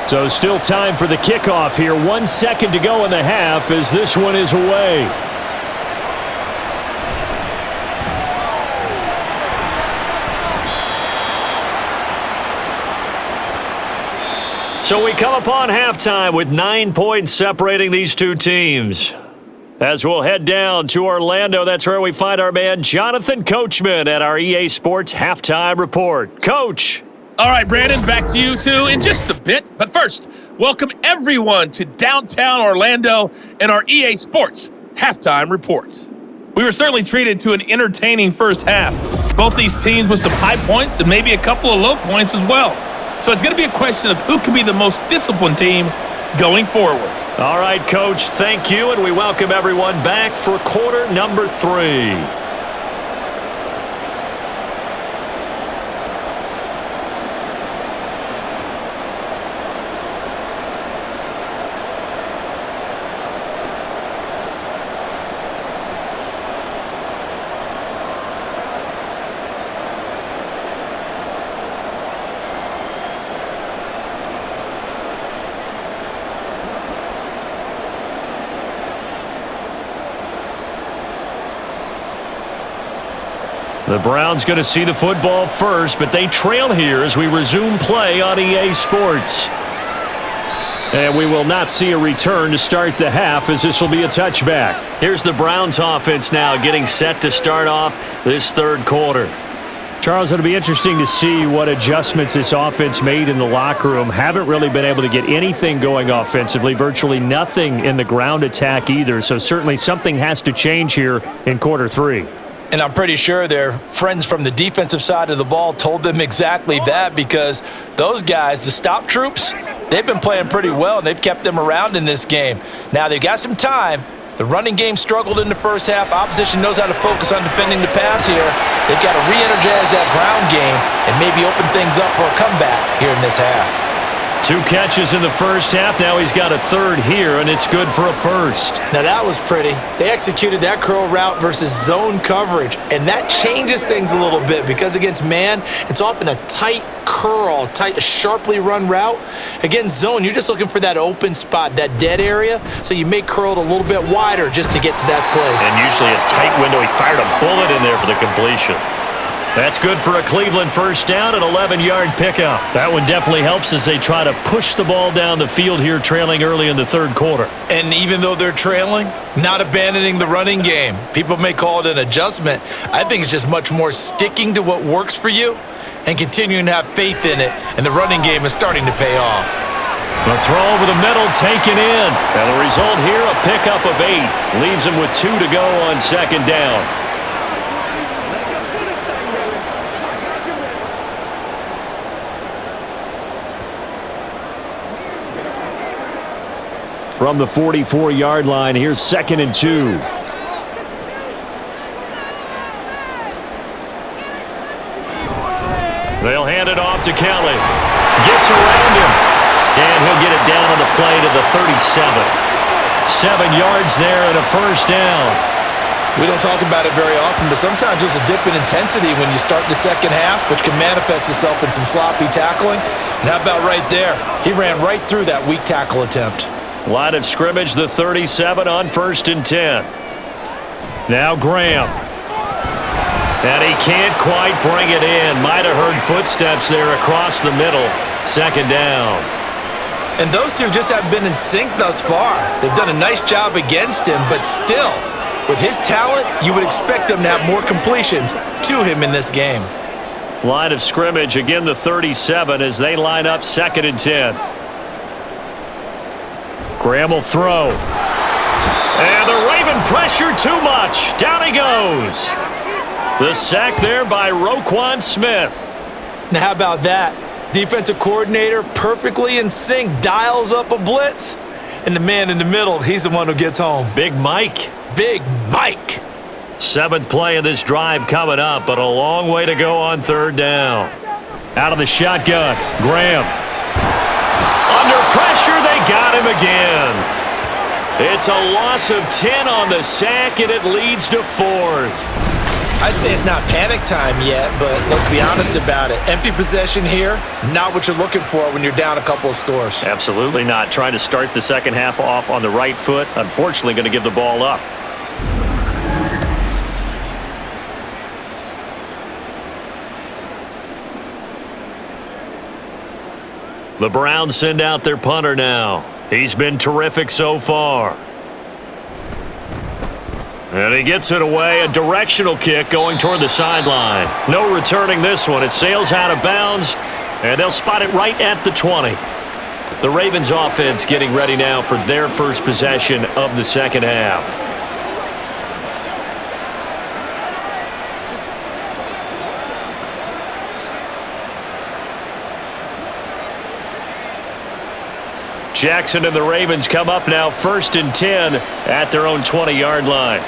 So still time for the kickoff here. 1 second to go in the half as this one is away. So we come upon halftime with 9 points separating these two teams. As we'll head down to Orlando, that's where we find our man Jonathan Coachman at our EA Sports Halftime Report. Coach. All right, Brandon, back to you two in just a bit. But first, welcome everyone to downtown Orlando and our EA Sports Halftime Report. We were certainly treated to an entertaining first half. Both these teams with some high points and maybe a couple of low points as well. So it's going to be a question of who can be the most disciplined team going forward. All right, Coach, thank you, and we welcome everyone back for quarter number 3. The Browns going to see the football first, but they trail here as we resume play on EA Sports. And we will not see a return to start the half as this will be a touchback. Here's the Browns offense now getting set to start off this third quarter. Charles, it'll be interesting to see what adjustments this offense made in the locker room. Haven't really been able to get anything going offensively, virtually nothing in the ground attack either. So certainly something has to change here in quarter 3. And I'm pretty sure their friends from the defensive side of the ball told them exactly that, because those guys, the stop troops, they've been playing pretty well, and they've kept them around in this game. Now, they've got some time. The running game struggled in the first half. Opposition knows how to focus on defending the pass here. They've got to re-energize that ground game and maybe open things up for a comeback here in this half. 2 catches in the first half. Now he's got a third here, and it's good for a first. Now that was pretty. They executed that curl route versus zone coverage, and that changes things a little bit because against man, it's often a tight curl, sharply run route. Against zone, you're just looking for that open spot, that dead area, so you make curl a little bit wider just to get to that place. And usually a tight window. He fired a bullet in there for the completion. That's good for a Cleveland first down, an 11-yard pickup. That one definitely helps as they try to push the ball down the field here, trailing early in the third quarter. And even though they're trailing, not abandoning the running game. People may call it an adjustment. I think it's just much more sticking to what works for you and continuing to have faith in it, and the running game is starting to pay off. The throw over the middle taken in. And the result here, a pickup of 8. Leaves him with 2 to go on second down. From the 44-yard line, here's 2nd and 2. They'll hand it off to Kelly. Gets around him. And he'll get it down on the play to the 37. 7 yards there and a first down. We don't talk about it very often, but sometimes there's a dip in intensity when you start the second half, which can manifest itself in some sloppy tackling. And how about right there? He ran right through that weak tackle attempt. Line of scrimmage, the 37 on 1st and 10. Now Graham. And he can't quite bring it in. Might have heard footsteps there across the middle. 2nd down. And those two just haven't been in sync thus far. They've done a nice job against him, but still, with his talent, you would expect them to have more completions to him in this game. Line of scrimmage, again the 37 as they line up 2nd and 10. Graham will throw. And the Raven pressure too much. Down he goes. The sack there by Roquan Smith. Now how about that? Defensive coordinator perfectly in sync, dials up a blitz. And the man in the middle, he's the one who gets home. Big Mike. Big Mike. 7th play of this drive coming up, but a long way to go on 3rd down. Out of the shotgun, Graham. Under pressure, they got him again. It's a loss of 10 on the sack, and it leads to 4th. I'd say it's not panic time yet, but let's be honest about it. Empty possession here, not what you're looking for when you're down a couple of scores. Absolutely not. Trying to start the second half off on the right foot. Unfortunately, going to give the ball up. The Browns send out their punter now. He's been terrific so far. And he gets it away. A directional kick going toward the sideline. No returning this one. It sails out of bounds, and they'll spot it right at the 20. The Ravens offense getting ready now for their first possession of the second half. Jackson and the Ravens come up now 1st and 10 at their own 20-yard line.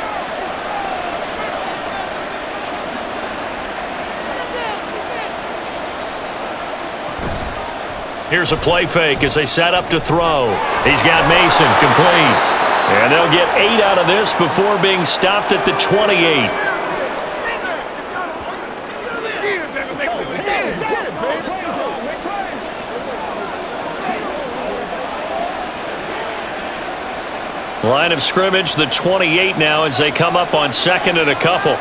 Here's a play fake as they set up to throw. He's got Mason complete. And they'll get 8 out of this before being stopped at the 28. Line of scrimmage, the 28 now as they come up on 2nd and a couple.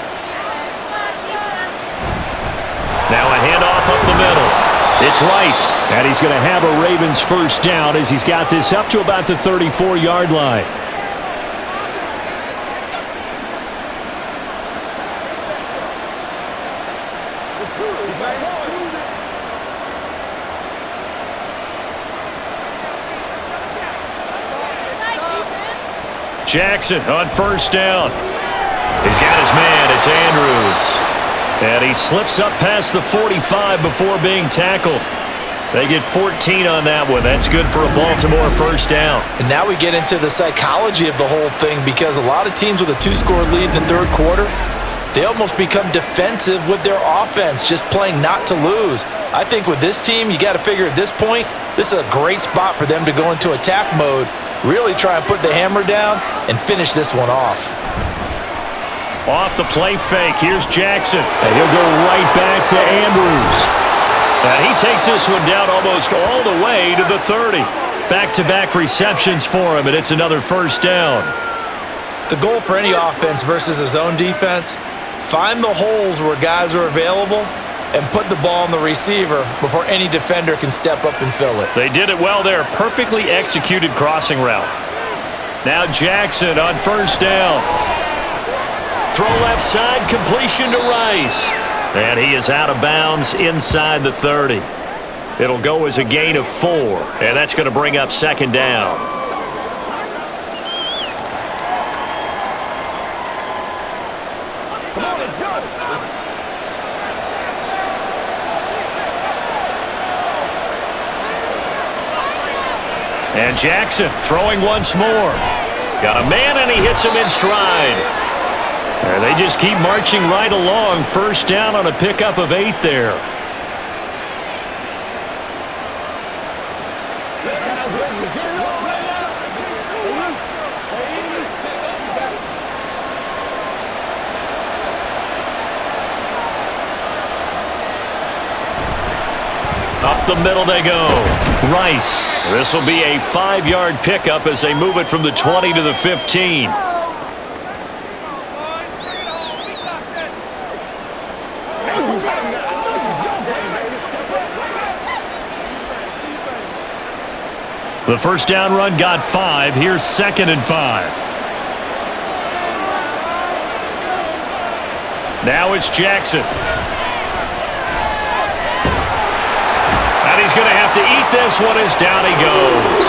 Now a handoff up the middle. It's Rice. And he's going to have a Ravens first down as he's got this up to about the 34-yard line. Jackson on first down. He's got his man. It's Andrews. And he slips up past the 45 before being tackled. They get 14 on that one. That's good for a Baltimore first down. And now we get into the psychology of the whole thing, because a lot of teams with a 2-score lead in the third quarter, they almost become defensive with their offense, just playing not to lose. I think with this team, you got to figure at this point, this is a great spot for them to go into attack mode, really try and put the hammer down and finish this one off. Off the play fake, here's Jackson. And he'll go right back to Andrews. And he takes this one down almost all the way to the 30. Back-to-back receptions for him, and it's another first down. The goal for any offense versus a zone defense, find the holes where guys are available and put the ball on the receiver before any defender can step up and fill it. They did it well there. Perfectly executed crossing route. Now Jackson on first down. Throw left side, completion to Rice. And he is out of bounds inside the 30. It'll go as a gain of 4, and that's going to bring up second down. Come on, let's go. And Jackson throwing once more. Got a man, and he hits him in stride. And they just keep marching right along. First down on a pickup of 8 there. Up the middle they go. Rice. This will be a 5-yard pickup as they move it from the 20 to the 15. The first down run got 5. Here's 2nd and 5. Now it's Jackson. And he's going to have to eat this one as down he goes.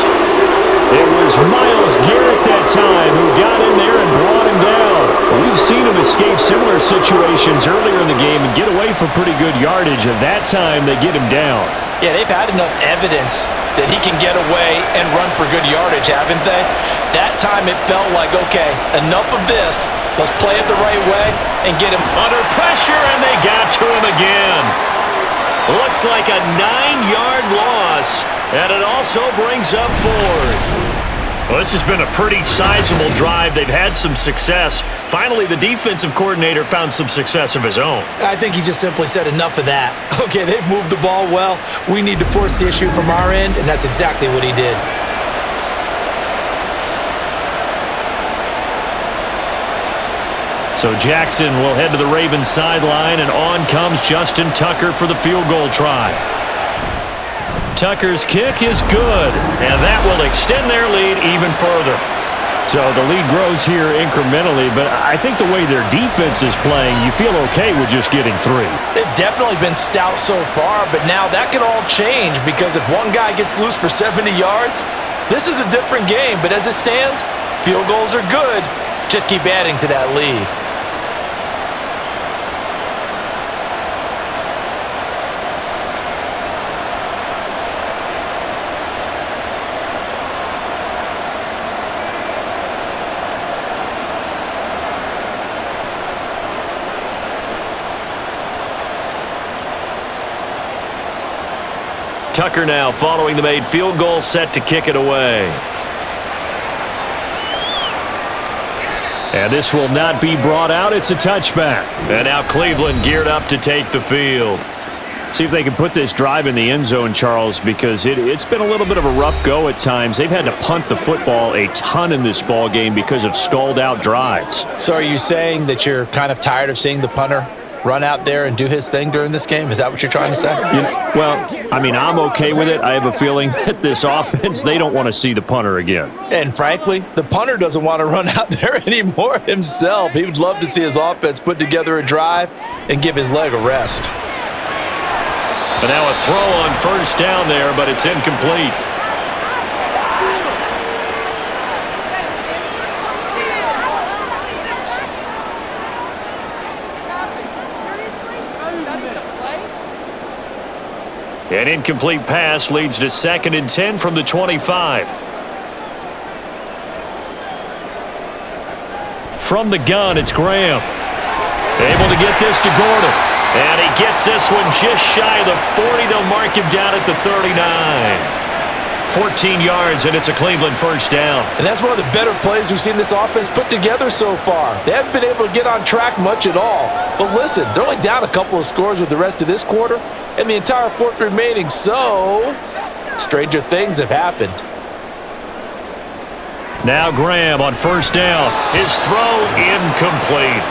It was Myles Garrett that time who got in there and brought him down. We've seen him escape similar situations earlier in the game and get away for pretty good yardage. At that time, they get him down. Yeah, they've had enough evidence that he can get away and run for good yardage, haven't they? That time it felt like, okay, enough of this. Let's play it the right way and get him under pressure, and they got to him again. Looks like a 9-yard loss, and it also brings up 4th. Well, this has been a pretty sizable drive. They've had some success. Finally, the defensive coordinator found some success of his own. I think he just simply said enough of that. Okay, they've moved the ball well. We need to force the issue from our end, and that's exactly what he did. So Jackson will head to the Ravens sideline, and on comes Justin Tucker for the field goal try. Tucker's kick is good, and that will extend their lead even further. So the lead grows here incrementally, but I think the way their defense is playing, you feel okay with just getting 3. They've definitely been stout so far, but now that could all change because if one guy gets loose for 70 yards, this is a different game. But as it stands, field goals are good. Just keep adding to that lead. Tucker now following the made field goal, set to kick it away. And this will not be brought out. It's a touchback. And now Cleveland geared up to take the field. See if they can put this drive in the end zone, Charles, because it's been a little bit of a rough go at times. They've had to punt the football a ton in this ball game because of stalled-out drives. So are you saying that you're kind of tired of seeing the punter run out there and do his thing during this game? Is that what you're trying to say? I'm okay with it. I have a feeling that this offense, they don't want to see the punter again. And frankly, the punter doesn't want to run out there anymore himself. He would love to see his offense put together a drive and give his leg a rest. But now a throw on first down there, but it's incomplete. An incomplete pass leads to 2nd and 10 from the 25. From the gun, it's Graham. Able to get this to Gordon. And he gets this one just shy of the 40. They'll mark him down at the 39. 14 yards, and it's a Cleveland first down. And that's one of the better plays we've seen this offense put together so far. They haven't been able to get on track much at all. But listen, they're only down a couple of scores with the rest of this quarter and the entire 4th remaining, so stranger things have happened. Now Graham on first down. His throw incomplete.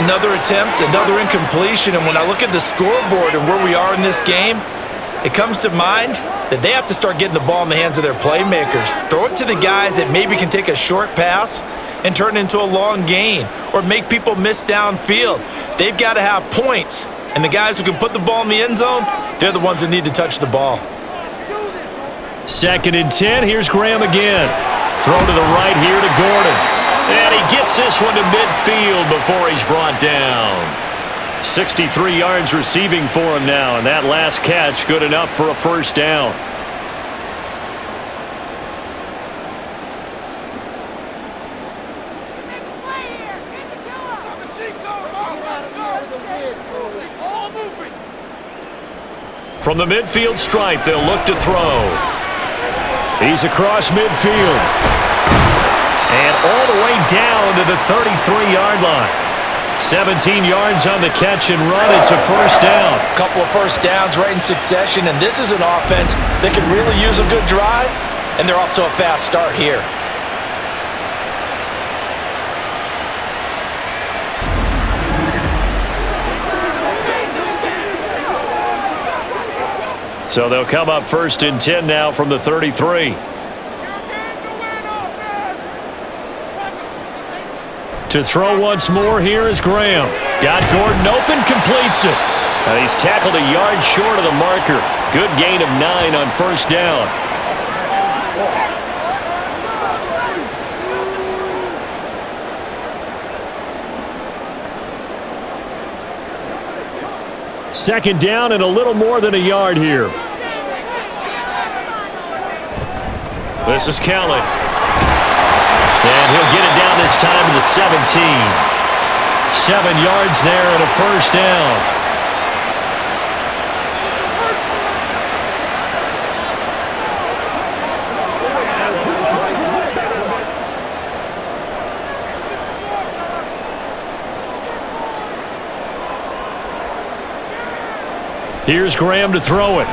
Another attempt, another incompletion, and when I look at the scoreboard and where we are in this game, it comes to mind that they have to start getting the ball in the hands of their playmakers. Throw it to the guys that maybe can take a short pass and turn it into a long gain or make people miss downfield. They've got to have points, and the guys who can put the ball in the end zone, they're the ones that need to touch the ball. 2nd and 10. Here's Graham again. Throw to the right here to Gordon. And he gets this one to midfield before he's brought down. 63 yards receiving for him now, and that last catch good enough for a first down. From the midfield stripe, they'll look to throw. He's across midfield. And all the way down to the 33-yard line. 17 yards on the catch and run. It's a first down. A couple of first downs right in succession, and this is an offense that can really use a good drive, and they're off to a fast start here. So they'll come up 1st and 10 now from the 33. To throw once more, here is Graham. Got Gordon open, completes it. And he's tackled a yard short of the marker. Good gain of 9 on first down. Second down and a little more than a yard here. This is Kelly. And he'll get it down this time to the 17. 7 yards there and a first down. Here's Graham to throw it.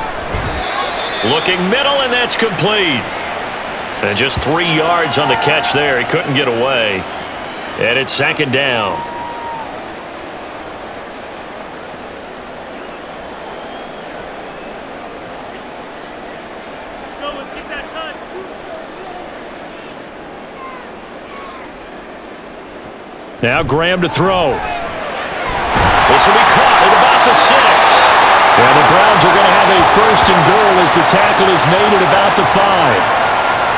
Looking middle, and that's complete. And just 3 yards on the catch there. He couldn't get away. And it's second down. Let's get that touch. Now Graham to throw. This will be caught at about the 6. And the Browns are going to have a first and goal as the tackle is made at about the 5.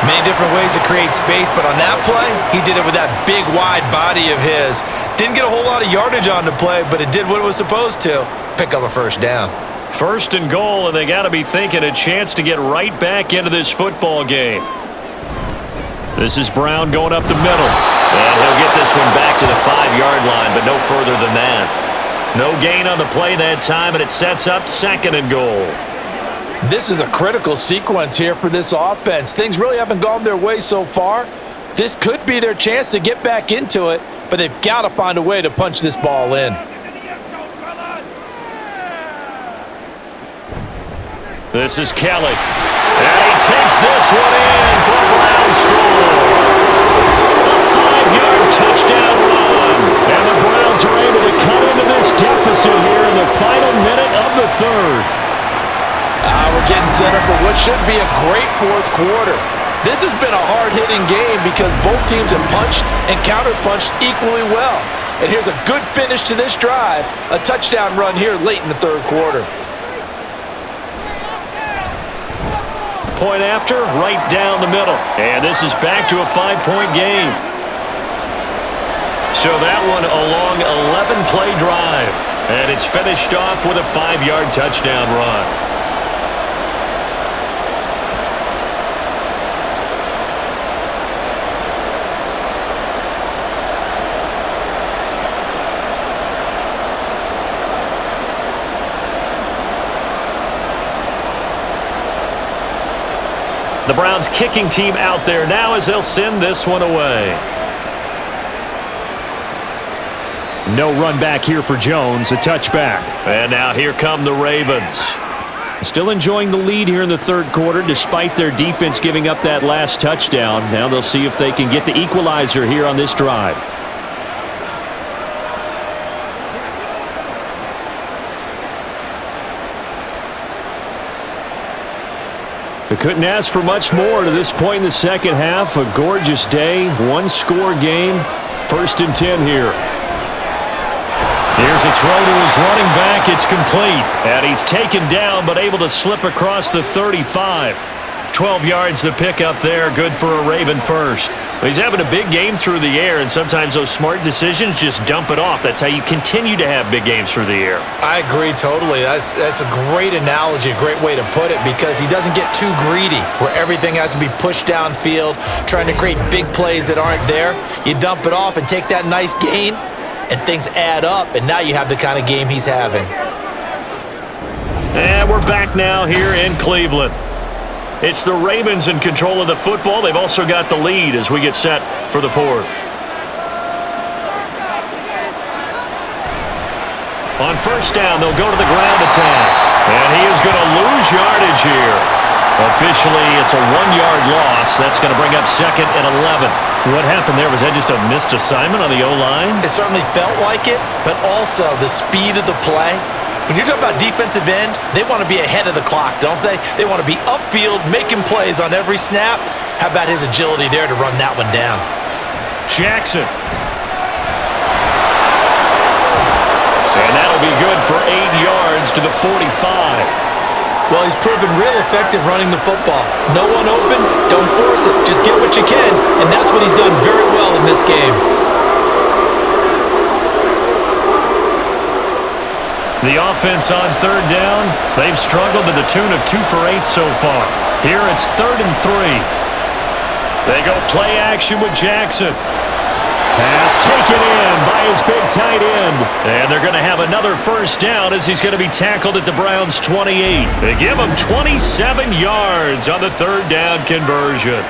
Many different ways to create space, but on that play, he did it with that big, wide body of his. Didn't get a whole lot of yardage on the play, but it did what it was supposed to. Pick up a first down. First and goal, and they got to be thinking a chance to get right back into this football game. This is Brown going up the middle. And he'll get this one back to the 5-yard line, but no further than that. No gain on the play that time, and it sets up second and goal. This is a critical sequence here for this offense. Things really haven't gone their way so far. This could be their chance to get back into it, but they've got to find a way to punch this ball in. This is Kelly. And he takes this one in for a Brown score. A 5-yard touchdown run. And the Browns are able to cut into this deficit here in the final minute of the third. We're getting set up for what should be a great fourth quarter. This has been a hard-hitting game because both teams have punched and counter-punched equally well. And here's a good finish to this drive, a touchdown run here late in the third quarter. Point after, right down the middle. And this is back to a 5-point game. So that one a long 11-play drive. And it's finished off with a 5-yard touchdown run. The Browns kicking team out there now as they'll send this one away. No run back here for Jones, a touchback. And now here come the Ravens. Still enjoying the lead here in the third quarter despite their defense giving up that last touchdown. Now they'll see if they can get the equalizer here on this drive. They couldn't ask for much more to this point in the second half. A gorgeous day, one-score game. First and 10 here. Here's a throw to his running back. It's complete. And he's taken down but able to slip across the 35. 12 yards to pick up there. Good for a Raven first. He's having a big game through the air, and sometimes those smart decisions just dump it off. That's how you continue to have big games through the air. I agree totally. That's a great analogy, a great way to put it, because he doesn't get too greedy where everything has to be pushed downfield, trying to create big plays that aren't there. You dump it off and take that nice gain, and things add up, and now you have the kind of game he's having. And we're back now here in Cleveland. It's the Ravens in control of the football. They've also got the lead as we get set for the fourth. On first down, they'll go to the ground attack. And he is going to lose yardage here. Officially, it's a 1-yard loss. That's going to bring up second and 11. What happened there? Was that just a missed assignment on the O-line? It certainly felt like it, but also the speed of the play. When you're talking about defensive end, they want to be ahead of the clock, don't they? They want to be upfield, making plays on every snap. How about his agility there to run that one down? Jackson. And that'll be good for 8 yards to the 45. Well, he's proven real effective running the football. No one open, don't force it. Just get what you can, and that's what he's done very well in this game. The offense on third down, they've struggled to the tune of 2 for 8 so far. Here it's 3rd and 3. They go play action with Jackson. Pass taken in by his big tight end. And they're going to have another first down as he's going to be tackled at the Browns' 28. They give him 27 yards on the third down conversion.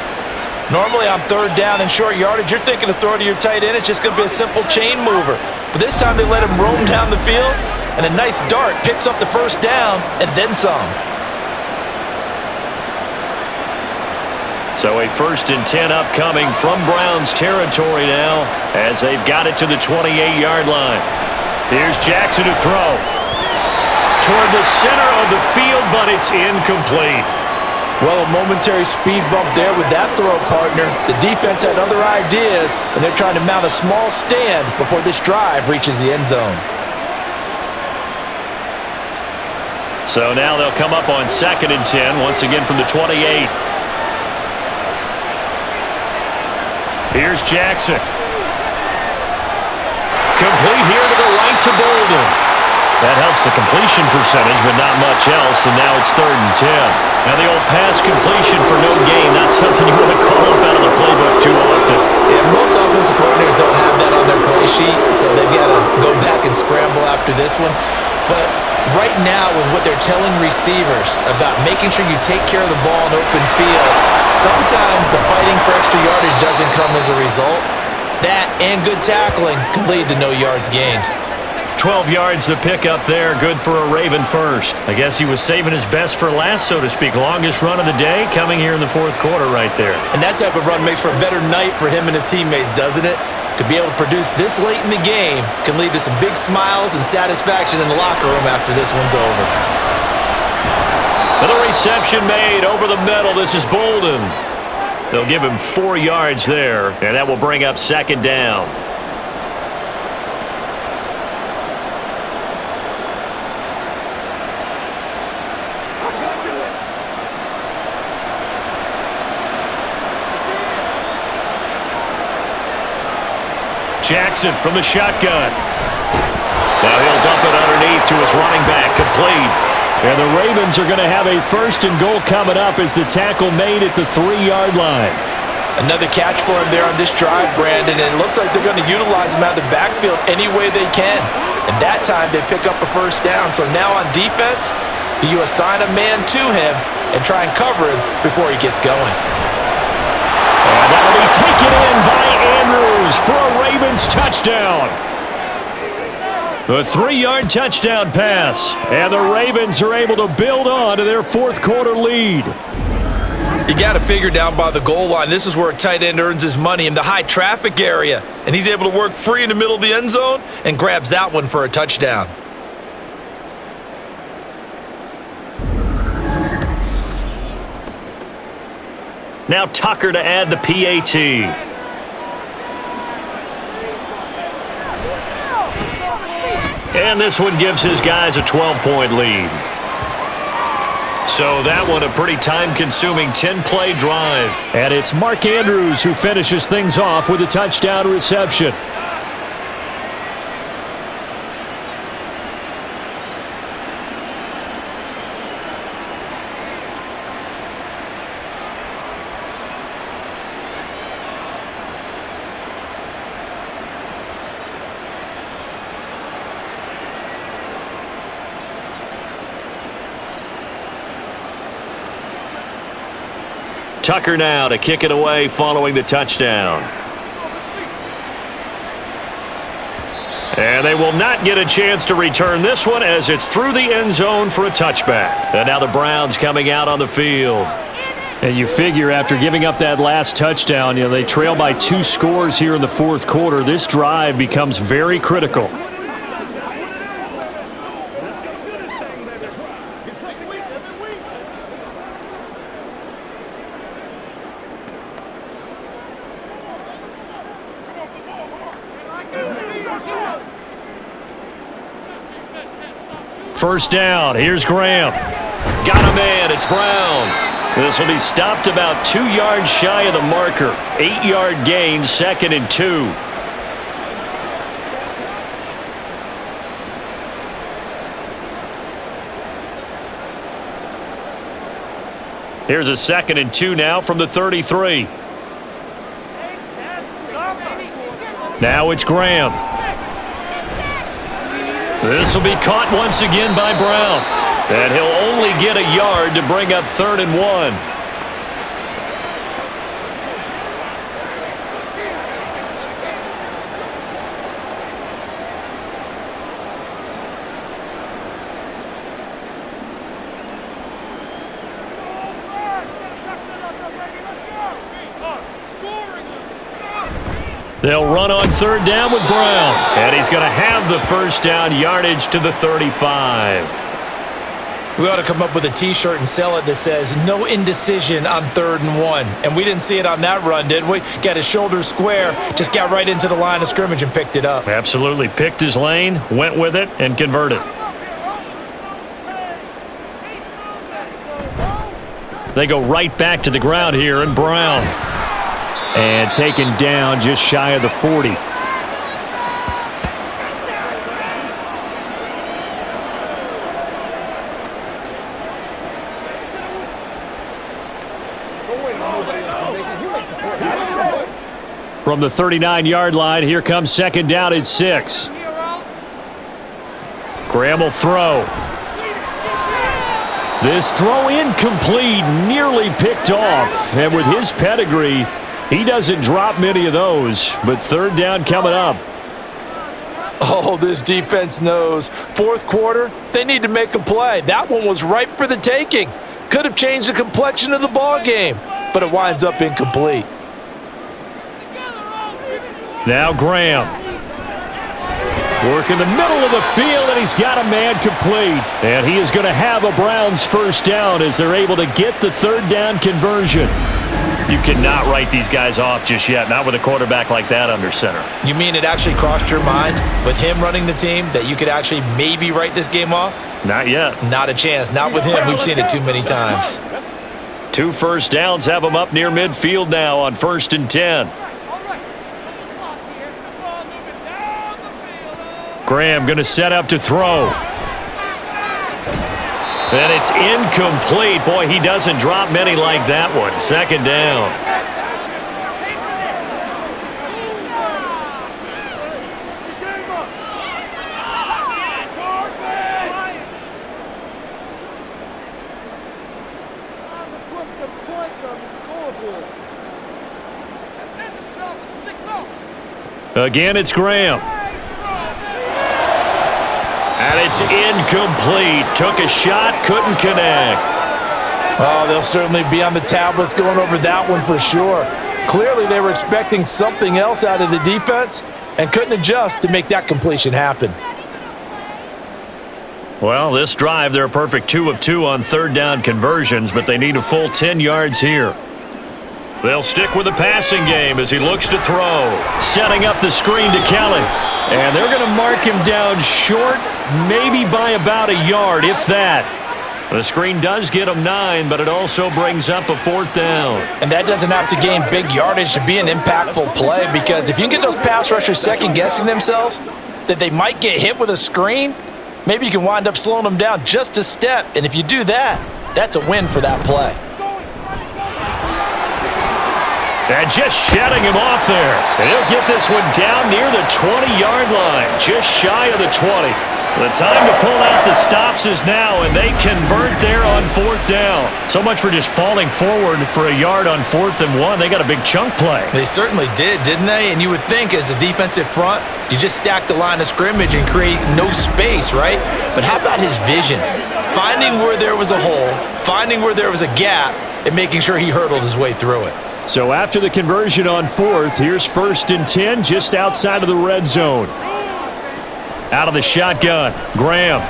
Normally on third down and short yardage, you're thinking to throw to your tight end. It's just going to be a simple chain mover. But this time they let him roam down the field. and a nice dart picks up the first down and then some. So a 1st and 10 upcoming from Browns territory now as they've got it to the 28-yard line. Here's Jackson to throw. Toward the center of the field, but it's incomplete. Well, a momentary speed bump there with that throw, partner. The defense had other ideas, and they're trying to mount a small stand before this drive reaches the end zone. So now they'll come up on 2nd and 10, once again from the 28. Here's Jackson. Complete here to the right to Bolden. That helps the completion percentage, but not much else, and now it's 3rd and 10. Now the old pass completion for no gain, not something you want to call up out of the playbook too often. Yeah, most offensive coordinators don't have that on their play sheet, so they've got to go back and scramble after this one. But right now, with what they're telling receivers about making sure you take care of the ball in open field, sometimes the fighting for extra yardage doesn't come as a result. That and good tackling can lead to no yards gained. 12 yards to pick up there, good for a Raven first. I guess he was saving his best for last, so to speak. Longest run of the day coming here in the 4th quarter right there. And that type of run makes for a better night for him and his teammates, doesn't it? To be able to produce this late in the game can lead to some big smiles and satisfaction in the locker room after this one's over. Another reception made over the middle. This is Bolden. They'll give him 4 yards there, and that will bring up 2nd down. Jackson from the shotgun. Now he'll dump it underneath to his running back, complete. And the Ravens are going to have a 1st and goal coming up as the tackle made at the 3-yard line. Another catch for him there on this drive, Brandon, and it looks like they're going to utilize him out of the backfield any way they can. And that time they pick up a 1st down. So now on defense, do you assign a man to him and try and cover him before he gets going? And that'll be taken in by Andrews for a Ravens touchdown. A 3-yard touchdown pass. And the Ravens are able to build on to their 4th quarter lead. You got to figure down by the goal line. This is where a tight end earns his money, in the high traffic area. And he's able to work free in the middle of the end zone and grabs that one for a touchdown. Now Tucker to add the PAT. And this one gives his guys a 12-point lead. So that one a pretty time-consuming 10-play drive. And it's Mark Andrews who finishes things off with a touchdown reception. Tucker now to kick it away following the touchdown. And they will not get a chance to return this one as it's through the end zone for a touchback. And now the Browns coming out on the field. And you figure after giving up that last touchdown, they trail by 2 scores here in the 4th quarter. This drive becomes very critical. First down. Here's Graham. Got a man. It's Brown. This will be stopped about 2 yards shy of the marker. 8-yard gain, 2nd and 2. Here's a 2nd and 2 now from the 33. Now it's Graham. This will be caught once again by Brown. And he'll only get a yard to bring up 3rd and 1. They'll run on third down with Brown. And he's going to have the first down yardage to the 35. We ought to come up with a T-shirt and sell it that says, no indecision on 3rd and 1. And we didn't see it on that run, did we? Got his shoulders square, just got right into the line of scrimmage and picked it up. Absolutely. Picked his lane, went with it, and converted. They go right back to the ground here, and Brown. And taken down just shy of the 40. From the 39-yard line, here comes second down at 6. Graham will throw. This throw incomplete, nearly picked off. And with his pedigree, he doesn't drop many of those. But third down coming up. Oh, this defense knows. Fourth quarter, they need to make a play. That one was ripe for the taking. Could have changed the complexion of the ball game, but it winds up incomplete. Now Graham. Work in the middle of the field, and he's got a man complete. And he is going to have a Browns first down as they're able to get the third down conversion. You cannot write these guys off just yet, not with a quarterback like that under center. You mean it actually crossed your mind with him running the team that you could actually maybe write this game off? Not yet. Not a chance. Not with him. We've seen it too many times. 2 first downs have them up near midfield now on 1st and 10. Graham going to set up to throw. And it's incomplete. Boy, he doesn't drop many like that one. Second down. Again, it's Graham. And it's incomplete. Took a shot, couldn't connect. Oh, they'll certainly be on the tablets going over that one for sure. Clearly, they were expecting something else out of the defense and couldn't adjust to make that completion happen. Well, this drive, they're a perfect 2 of 2 on third down conversions, but they need a full 10 yards here. They'll stick with the passing game as he looks to throw. Setting up the screen to Kelly. And they're going to mark him down short, maybe by about a yard, if that. The screen does get him 9, but it also brings up a 4th down. And that doesn't have to gain big yardage to be an impactful play, because if you can get those pass rushers second-guessing themselves that they might get hit with a screen, maybe you can wind up slowing them down just a step. And if you do that, that's a win for that play. And just shedding him off there. And he'll get this one down near the 20-yard line, just shy of the 20. The time to pull out the stops is now, and they convert there on 4th down. So much for just falling forward for a yard on 4th and 1. They got a big chunk play. They certainly did, didn't they? And you would think as a defensive front, you just stack the line of scrimmage and create no space, right? But how about his vision? Finding where there was a hole, finding where there was a gap, and making sure he hurdled his way through it. So after the conversion on 4th, here's 1st and 10 just outside of the red zone. Out of the shotgun, Graham.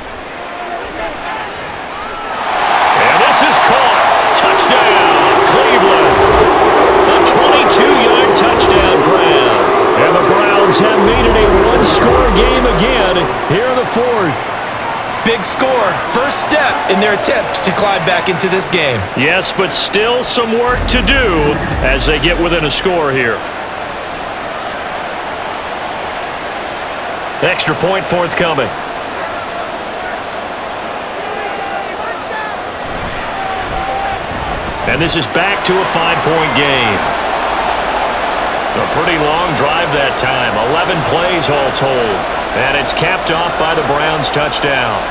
And this is caught. Touchdown, Cleveland. A 22-yard touchdown, Graham. And the Browns have made it a one-score game again here in the 4th. Big score, first step in their attempt to climb back into this game. Yes, but still some work to do as they get within a score here. Extra point forthcoming. And this is back to a 5-point game. A pretty long drive that time. 11 plays all told. And it's capped off by the Browns' touchdown.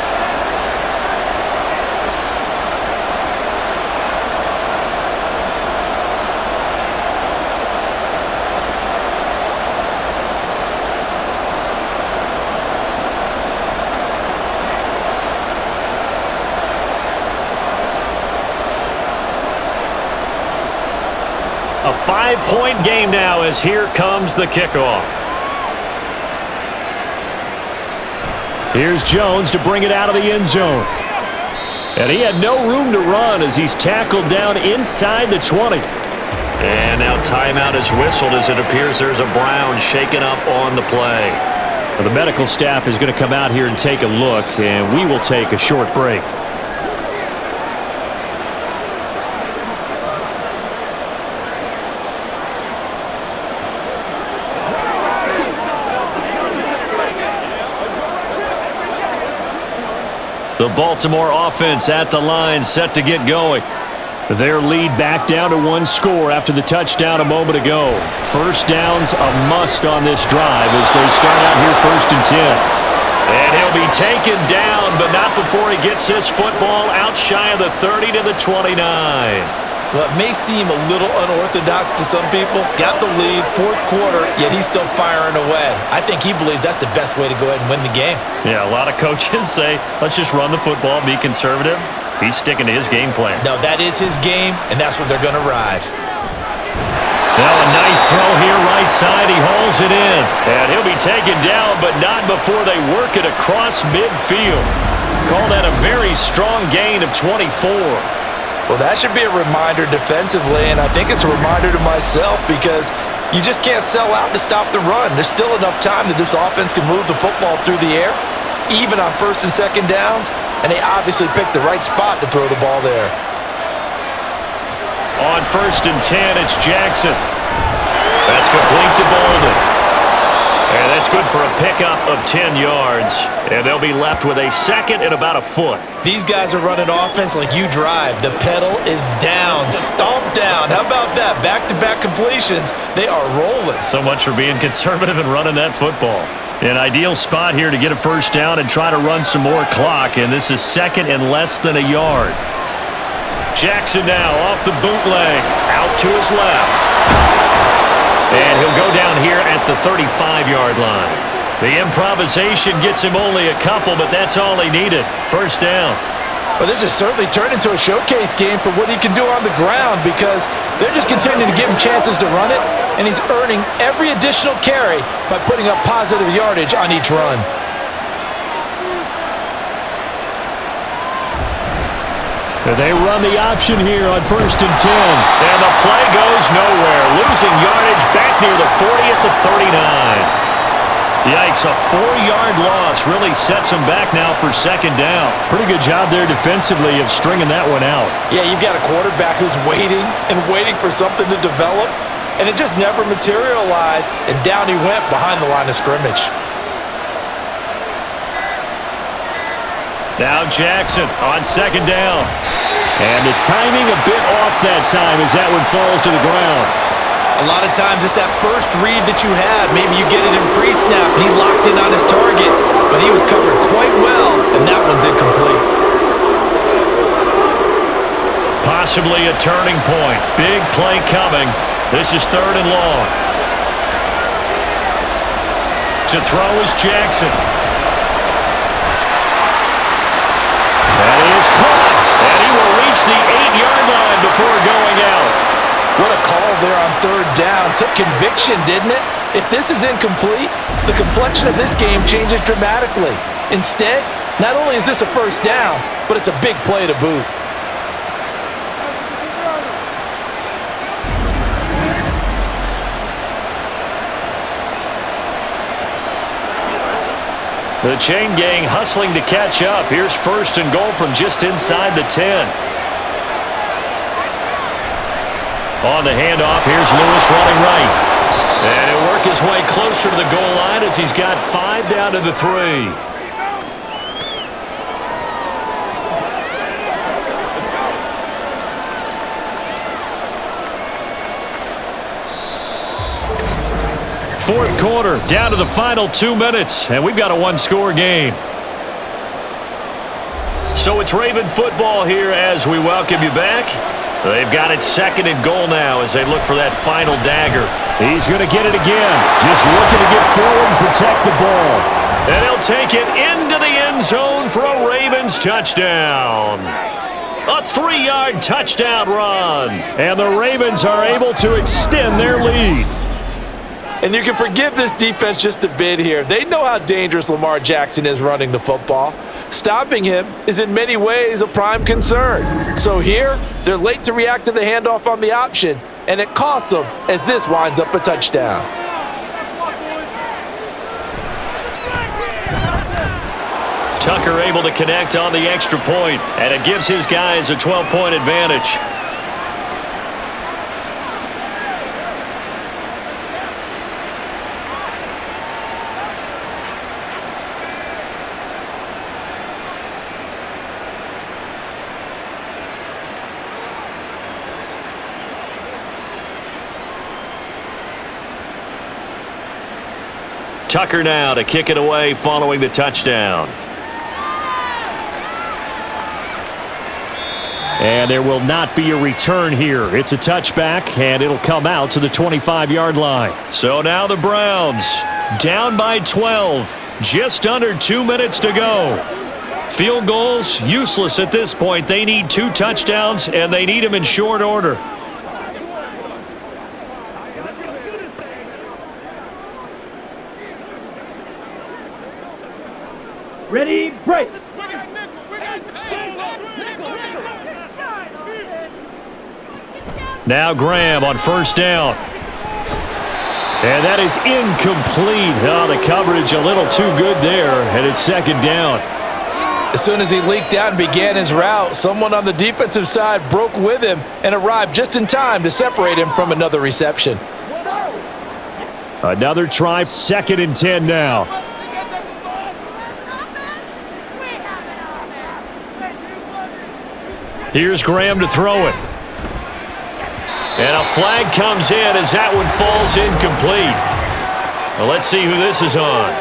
A 5-point game now as here comes the kickoff. Here's Jones to bring it out of the end zone. And he had no room to run as he's tackled down inside the 20. And now timeout is whistled as it appears there's a Brown shaken up on the play. Well, the medical staff is going to come out here and take a look, and we will take a short break. The Baltimore offense at the line, set to get going. Their lead back down to 1 score after the touchdown a moment ago. First down's a must on this drive as they start out here 1st and 10. And he'll be taken down, but not before he gets this football out shy of the 30 to the 29. Well, it may seem a little unorthodox to some people. Got the lead, 4th quarter, yet he's still firing away. I think he believes that's the best way to go ahead and win the game. Yeah, a lot of coaches say, let's just run the football, be conservative. He's sticking to his game plan. No, that is his game, and that's what they're going to ride. Now a nice throw here right side. He hauls it in. And he'll be taken down, but not before they work it across midfield. Call that a very strong gain of 24. Well, that should be a reminder defensively, and I think it's a reminder to myself because you just can't sell out to stop the run. There's still enough time that this offense can move the football through the air, even on 1st and 2nd downs, and they obviously picked the right spot to throw the ball there. On 1st and 10, it's Jackson. That's complete to Bolden. And that's good for a pickup of 10 yards. And they'll be left with a 2nd and about a foot. These guys are running offense like you drive. The pedal is down, stomp down. How about that? Back-to-back completions. They are rolling. So much for being conservative and running that football. An ideal spot here to get a 1st down and try to run some more clock. And this is 2nd and less than a yard. Jackson now off the bootleg. Out to his left. And he'll go down here at the 35-yard line. The improvisation gets him only a couple, but that's all he needed. 1st down. Well, this has certainly turned into a showcase game for what he can do on the ground because they're just continuing to give him chances to run it, and he's earning every additional carry by putting up positive yardage on each run. They run the option here on 1st and 10. And the play goes nowhere. Losing yardage back near the 40 at the 39. Yikes, a 4-yard loss really sets him back now for 2nd down. Pretty good job there defensively of stringing that one out. Yeah, you've got a quarterback who's waiting and waiting for something to develop, and it just never materialized, and down he went behind the line of scrimmage. Now Jackson on 2nd down. And the timing a bit off that time as that one falls to the ground. A lot of times it's that first read that you had. Maybe you get it in pre-snap and he locked in on his target, but he was covered quite well, and that one's incomplete. Possibly a turning point. Big play coming. This is 3rd and long. To throw is Jackson. That is caught, and he will reach the 8-yard line before going out. What a call there on 3rd down. Took conviction, didn't it? If this is incomplete, the complexion of this game changes dramatically. Instead, not only is this a 1st down, but it's a big play to boot. The chain gang hustling to catch up. Here's 1st and goal from just inside the 10. On the handoff, here's Lewis running right. And he'll work his way closer to the goal line as he's got 5 down to the 3. Fourth quarter, down to the final 2 minutes, and we've got a 1-score game. So it's Raven football here as we welcome you back. They've got it 2nd and goal now as they look for that final dagger. He's going to get it again. Just looking to get forward and protect the ball. And he'll take it into the end zone for a Ravens touchdown. A 3-yard touchdown run. And the Ravens are able to extend their lead. And you can forgive this defense just a bit here. They know how dangerous Lamar Jackson is running the football. Stopping him is in many ways a prime concern. So here, they're late to react to the handoff on the option, and it costs them as this winds up a touchdown. Tucker able to connect on the extra point, and it gives his guys a 12-point advantage. Tucker now to kick it away following the touchdown. And there will not be a return here. It's a touchback, and it'll come out to the 25-yard line. So now the Browns down by 12. Just under 2 minutes to go. Field goals useless at this point. They need 2 touchdowns, and they need them in short order. Ready, break. Now Graham on first down. And that is incomplete. Oh, the coverage a little too good there, and it's second down. As soon as he leaked out and began his route, someone on the defensive side broke with him and arrived just in time to separate him from another reception. Another try, 2nd and 10 now. Here's Graham to throw it. And a flag comes in as that one falls incomplete. Well, let's see who this is on.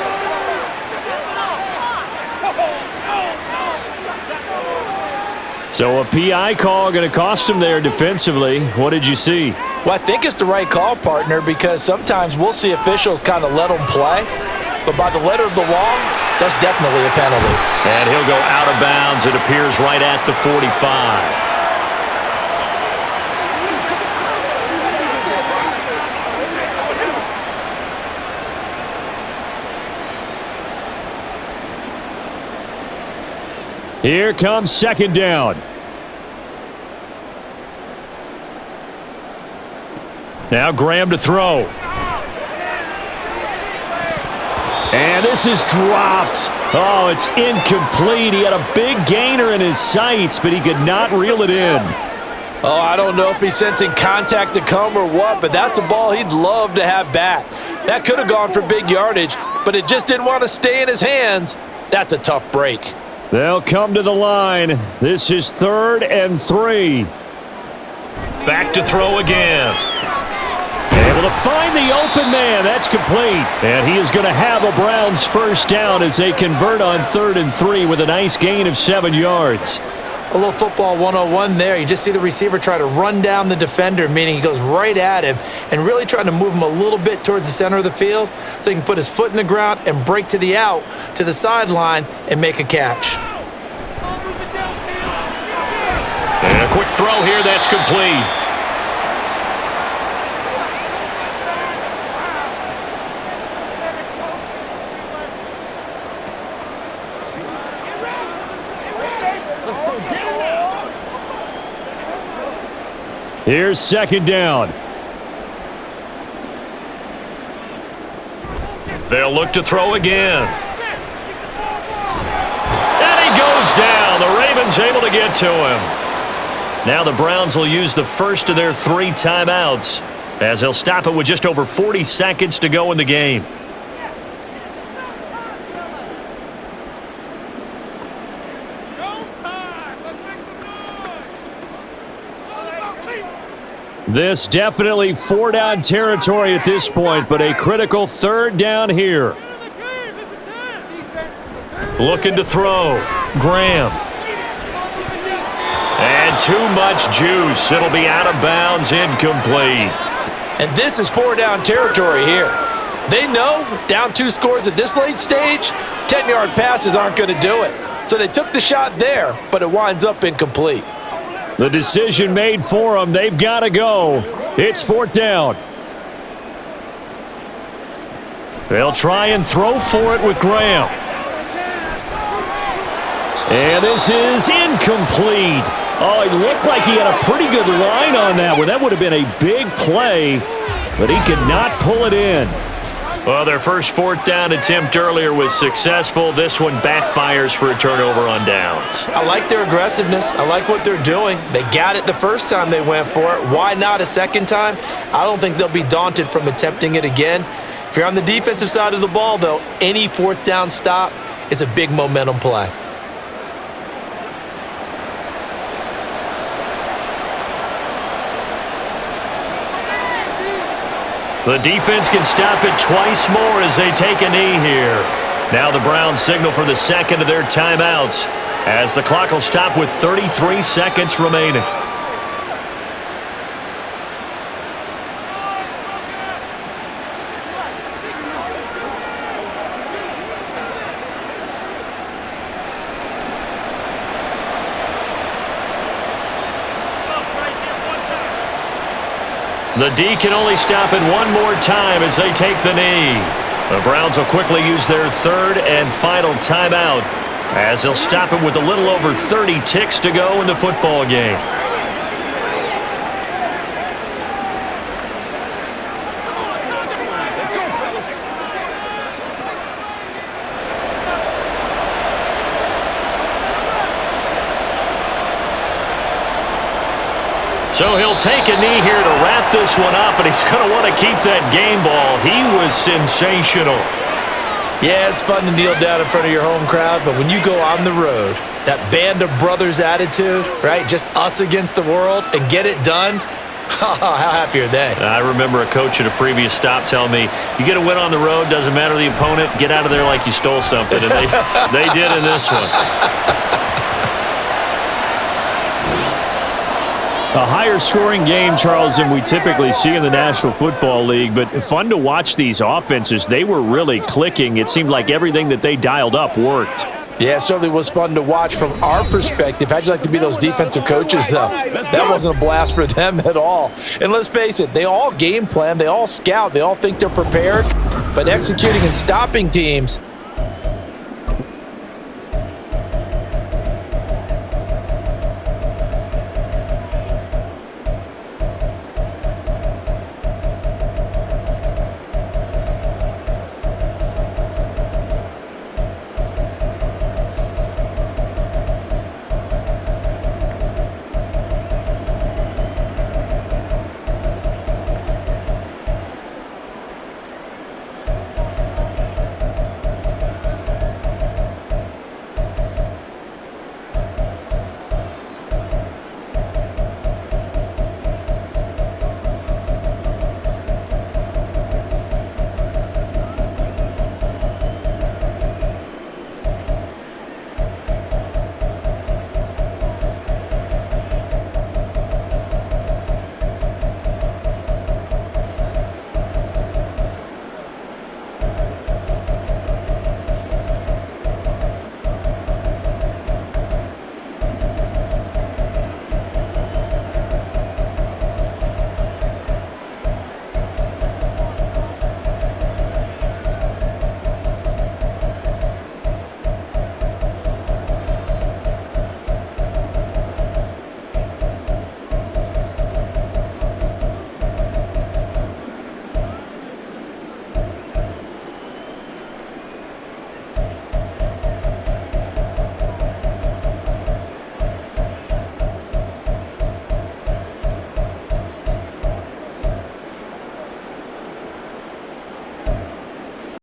So a PI call going to cost him there defensively. What did you see? Well, I think it's the right call, partner, because sometimes we'll see officials kind of let them play. But by the letter of the law, that's definitely a penalty. And he'll go out of bounds. It appears right at the 45. Here comes second down. Now Graham to throw. And this is dropped. Oh, it's incomplete. He had a big gainer in his sights, but he could not reel it in. Oh, I don't know if he's sensing contact to come or what, but that's a ball he'd love to have back. That could have gone for big yardage, but it just didn't want to stay in his hands. That's a tough break. They'll come to the line. This is 3rd and 3. Back to throw again. Able to find the open man. That's complete. And he is going to have a Browns first down as they convert on 3rd and 3 with a nice gain of 7 yards. A little football 101 there. You just see the receiver try to run down the defender, meaning he goes right at him and really trying to move him a little bit towards the center of the field so he can put his foot in the ground and break to the out, to the sideline, and make a catch. And a quick throw here that's complete. Here's second down. They'll look to throw again. And he goes down. The Ravens able to get to him. Now the Browns will use the first of their 3 timeouts as they'll stop it with just over 40 seconds to go in the game. This definitely 4-down territory at this point, but a critical 3rd down here. Looking to throw. Graham. And too much juice. It'll be out of bounds, incomplete. And this is 4-down territory here. They know down 2 scores at this late stage, 10-yard passes aren't going to do it. So they took the shot there, but it winds up incomplete. The decision made for them. They've got to go. It's 4th down. They'll try and throw for it with Graham. And this is incomplete. Oh, it looked like he had a pretty good line on that one. That would have been a big play, but he could not pull it in. Well, their first 4th down attempt earlier was successful. This one backfires for a turnover on downs. I like their aggressiveness. I like what they're doing. They got it the first time they went for it. Why not a second time? I don't think they'll be daunted from attempting it again. If you're on the defensive side of the ball, though, any 4th down stop is a big momentum play. The defense can stop it twice more as they take a knee here. Now the Browns signal for the second of their timeouts as the clock will stop with 33 seconds remaining. The D can only stop it one more time as they take the knee. The Browns will quickly use their 3rd and final timeout as they'll stop it with a little over 30 ticks to go in the football game. So he'll take a knee here to wrap this one up, and he's going to want to keep that game ball. He was sensational. Yeah, it's fun to kneel down in front of your home crowd, but when you go on the road, that band of brothers attitude, right? Just us against the world and get it done. How happy are they? I remember a coach at a previous stop telling me, you get a win on the road, doesn't matter the opponent, get out of there like you stole something. And they did in this one. A higher scoring game, Charles, than we typically see in the National Football League, but fun to watch these offenses. They were really clicking. It seemed like everything that they dialed up worked. Yeah, it certainly was fun to watch from our perspective. How'd you like to be those defensive coaches, though? That wasn't a blast for them at all. And let's face it, they all game plan, they all scout, they all think they're prepared, but executing and stopping teams,